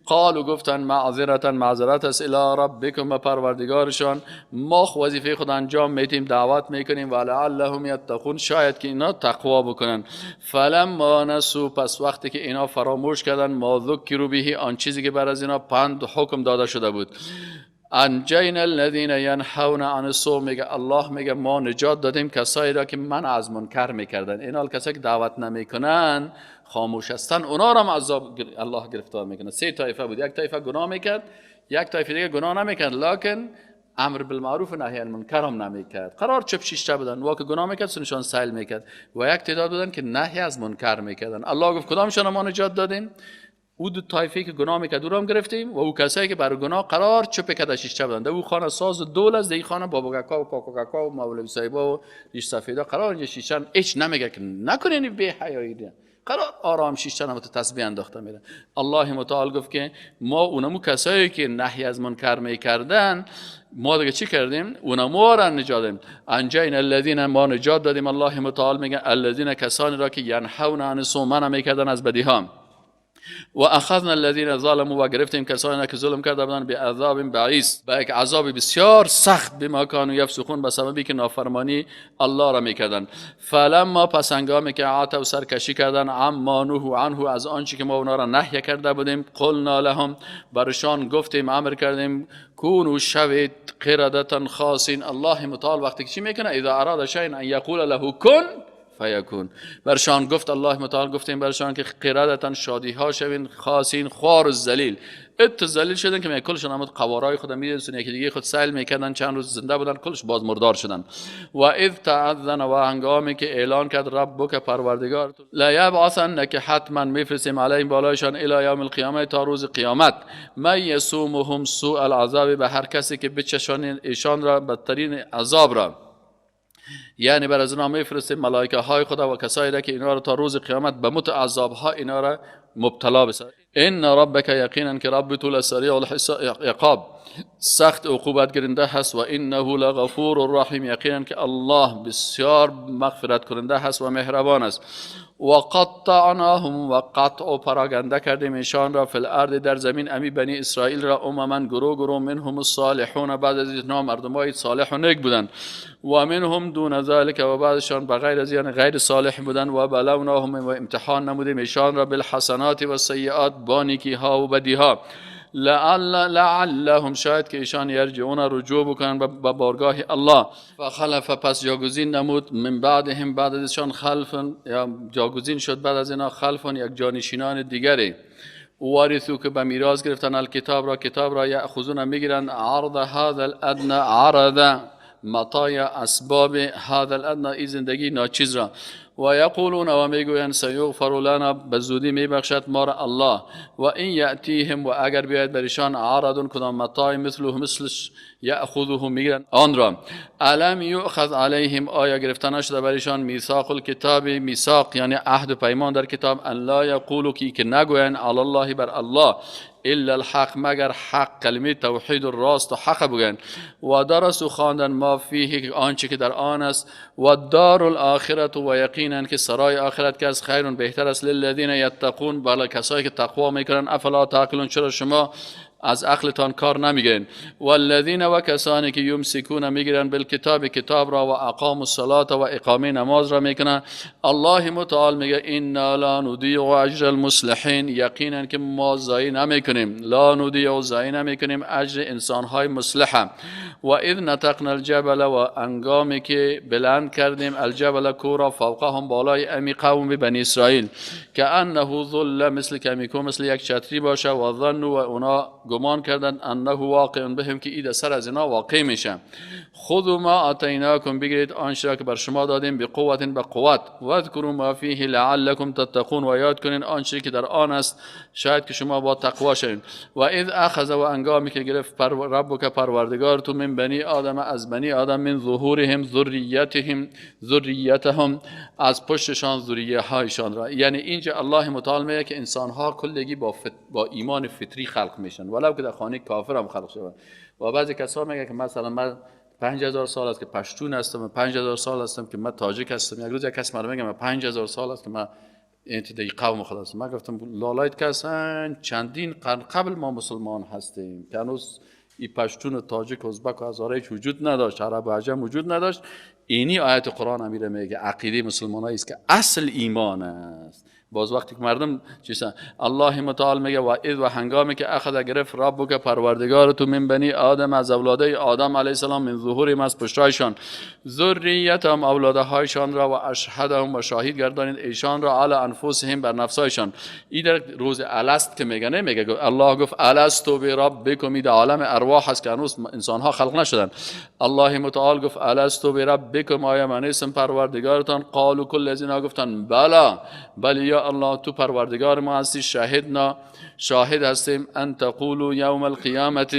قالوا گفتن معذرت است الی ربکم و پروردگارشان ما وظیفه خود انجام میدیم دعوت میکنیم ولعلهم یتقون شاید که اینا تقوا بکنن فلما نسوا پس وقتی که اینا فراموش کردن ما ذکروا به آن چیزی که بر از اینا پند حکم داده شده بود انجینا الذین ینهون عن السوء میگه الله میگه ما نجات دادیم کسایی را که من از منکر میکردن اینا کسایی که دعوت نمیکنن خاموش هستن اونا را هم عذاب الله گرفتار میکنه سه طایفه بود یک طایفه گناه میکرد یک طایفه دیگه گناه نمیکرد لکن امر بالمعروف و نهی عن المنکر هم نمیکرد قرار چپ شیشته بودن واقع گناه میکرد سنشان سیل میکرد و یک تعداد بودن که نهی از منکر میکردن الله گفت کدامشان ما نجات دادیم او دو طایفه که گناه میکرد او را هم گرفتیم و او کسایی که برای گناه قرار چپ کده شیشته بودن او خانه ساز دول از دی خانه بابا کاکا و کاکا کاکا و مولوی صاحبا و ریش سفیدا قرار اینجا شیشتن هیچ نمیگه که نکنین به حیایی دی قرار آرام شیشتن هم تسبیح انداخته میره الله متعال گفت که ما اونمو کسایی که نهی از منکر میکردن ما دیگه چی کردیم اونمو را نجات دادیم انجینا الذین ما نجات دادیم الله متعال میگه الذین کسانی را که ینهون عن السوء منع میکردن از بدی ها و اخذنا الذين ظلموا و گرفتیم کسانی که ظلم کرده بودند به عذاب بعیس، با یک عذاب بسیار سخت، بما كانوا یفسقون، به سببی که نافرمانی الله را میکردند. فلما پس هنگامی که عاتوا سرکشی کردند، عما نهوا عنه، از آنچه که ما اونا را نهی کرده بودیم، قلنا لهم، برشان گفتیم، امر کردیم، کونوا شوید قردة خاسین. الله متعال وقتی که چی میکنه؟ اذا اراد شیئا ان یقول له کن فیکون. برشان گفت الله متعال، گفتیم برشان که قردتن شادی ها شوین، خاصین، خوار و ذلیل. ذلیل شدن که کلشون هم قوارای خود میدونن، یکی دیگه خود سیل میکردن، چند روز زنده بودن، کلش باز مردار شدن. و اذ تعذن، و هنگامی که اعلان کرد ربک، پروردگار، لا یبعثن، که حتما میفرستیم علیهم بالایشان الی یوم القیامه، تا روز قیامت، من یسومهم سوء العذاب، به هر کسی که بچشان ایشان را بدترین عذاب را. یعنی بر از اینا میفرستیم ملائکه های خدا و کسایی را که اینا را تا روز قیامت به متعذاب ها اینا را مبتلا بسازد. ان ربک، یقینا که رب تو لسریع العقاب، سخت عقوبت گرنده هست، و انه لغفور رحیم، یقینا که الله بسیار مغفرت کننده هست و مهربان است. و قطعناهم، و قطع و پراگنده کردیم ایشان را، فی الارض، در زمین، امی بنی اسرائیل را، امما گروه گروه، منهم الصالحون، بعد از اینها مردمای صالح و نیک بودند، و منهم دون ذلك، و بعدشان بغیر از یعنی غیر صالح بودند، و بلوناهم، و امتحان نمودیم ایشان را، بالحسنات و السیئات، با نیکی ها و بدی ها، لعلهم، شاید که ایشان یرجعون، رجوع بکنن به بارگاه الله. فخلف، پس جاگزین نمود، من بعدهم، بعد ازشان، خلف، یا جاگزین شد بعد از اینا، خلف، یک جانشینان دیگری، وارثو، که به میراث گرفتن الکتاب را، کتاب را، یأخذون، میگیرن، عرض هذا الادنى، عرض متای اسباب، هذا الادنى، ای زندگی ناچیز را، و یقولون، و میگویند، سیغفر لنا، به زودی میبخشد ما را الله، و این یأتیهم، و اگر بیاید برشان، عرض کدام متاع، مثله، مثلش، یأخذه، میگیرن آن را. الم یؤخذ علیهم، آیا گرفته نشده برشان، میثاق الکتاب، میثاق یعنی عهد و پیمان در کتاب، ان لا یقولوا، که نگویند، علی الله، بر الله، الا الحق، مگر حق، کلمه توحید و راست و حق بگن، و درسوا، خواندن، ما فیه، آنچه که در آن است، و دار الاخرت، و یقینا که سرای آخرت که از خیر بهتر است، للذین یتقون، بالا کسایی که تقوا میکنن، افلا تعقلون، چرا شما از عقلتان کار نمیگیرین؟ والذین، و کسانی که یمسکون، میگیرن، بالکتاب، کتاب را، و اقاموا الصلاة، و اقامه نماز را میکنن. الله متعال میگه، انا لا نضیع اجر المصلحین، یقینا که ما ضایع نمیکنیم، لا نضیع، ضایع نمیکنیم، اجر انسان های مصلح. و اذ نطقنا الجبل، و انگامی که بلند کردیم، الجبل، کورا، فوقهم، بالای امی قوم بنی اسرائیل، که انه ظل، مثل کمیکو، مثل یک چتری باشه، و ظنوا، و اونا گمان کردن، انه واقع بهم، که اید سر از اینا واقع میشه. خذوا ما آتیناکم، بگیرید آنچه را که بر شما دادیم، بقوت، به قوت، و اذکروا ما فیه لعلکم تتقون، و یاد کنین آنچه که در آن است، شاید که شما با تقوا شوید. و اذ اخذ، و انگامی که گرفت ربک، پروردگار تو، من بنی آدم، از بنی آدم، من ظهورهم، ذریتهم، از پشتشان ذریه هایشان را. یعنی اینجا الله متعال میگه که انسان ها کلگی با ایمان فطری خلق میشن، ولو که در خانه کافر هم خلق شدن. و بعضی کسا میگه که مثلا من 5000 سال است که پشتون هستم، 5000 سال هستم که من تاجیک هستم. یک روز یک کس مرا میگه من 5000 سال است که من انتدای قوم خود هستم. من گفتم لالایت کسان چندین قرن قبل ما مسلمان هستیم که هنوز این پشتون و تاجیک و ازبک و هزاره هیچ وجود نداشت، عرب و عجم وجود نداشت. اینی آیت قرآن امیره میگه عقیده مسلمانایی است که اصل ایمان است. باز وقتی که مردم چیزن، الله متعال میگه و اذ، و هنگامی که اخذ گرفت ربک، پروردگار تو، من بنی آدم، از اولاده آدم علیه السلام، من ظهورهم، از پشتایشان، ذریتهم، اولاده هایشان را، و اشهدهم، و شاهد گردانید ایشان را، علی انفسهم، بر نفسایشان. این در روز الست که میگه، نمیگه الله گفت الست بربکم، این عالم ارواح هست که هنوز انسان ها خلق نشدن. الله متعال گفت الست بربکم، آیا من نیستم پروردگارتان؟ قالوا، کل از اینا گفتن بلا، بلی یا الله تو پروردگار ما هستی، شاهدنا، شاهد هستیم، ان تقولوا یوم القیامت،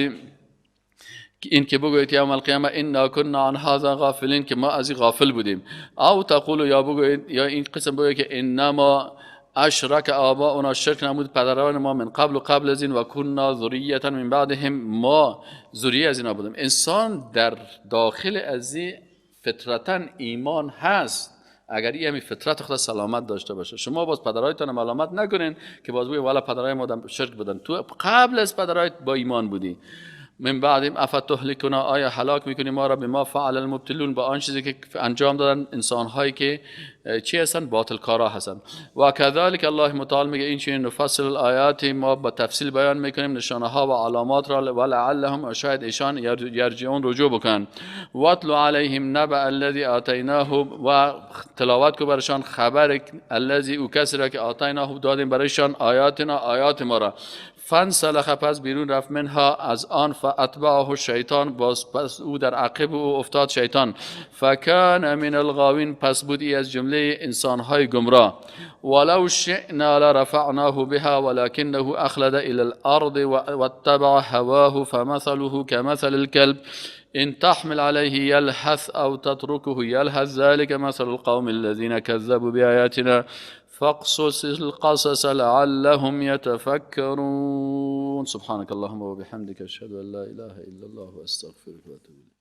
این که بگویید یوم القیامه انا كنا عن هذا غافلین، که ما از این غافل بودیم. او تقولوا، یا بگویید، یا این قسم بگویید که انما اشرک آباؤنا، شرک نمود پدران ما، من قبل و قبل از این، و کنا ذریه من بعدهم، ما ذریه از اینا بودیم. انسان در داخل از این فطرتا ایمان هست، اگر این فطرت خود سلامت داشته باشه. شما باز پدرایتان ملامت نکنین که باز بگید والا پدرای ما شرک بودن، تو قبل از پدرایت با ایمان بودی. من بعد افتهلکنا، آیا هلاک میکنی ما را بما فعل المبتلون، با آن چیزی که انجام دادن انسان هایی که چی هستن؟ باطل کارا هستن. و کذالک الله متعال میگه این چنین نفصل الآیات، ما با تفصیل بیان میکنیم نشانه ها و علامات را، ولعلهم، شاید ایشان یرجعون، رجوع بکن. واتل علیهم نبأ الذی آتیناه، و تلاوت کو برشان خبر الذی، او کسی را که آتیناه دادیم برایشان آیاتنا، آیات ما را. فانسلخ، پس بیرون رفت، منها از آن، فاتبعه الشیطان، پس او در عقب او افتاد شیطان. فکان من الغاوین، پس بودی از جمله انسانهای گمراه. ولو شئنا لرفعناه بها ولکنه اخلد الى الارض واتبع هواه فمثله كمثل الكلب إن تحمل عليه يلهث أو تتركه يلهث ذلك مثل القوم الذين كذبوا بآياتنا فاقصص القصص لعلهم يتفكرون. سبحانك اللهم وبحمدك أشهد أن لا إله إلا الله وأستغفرك وأتوب إليك.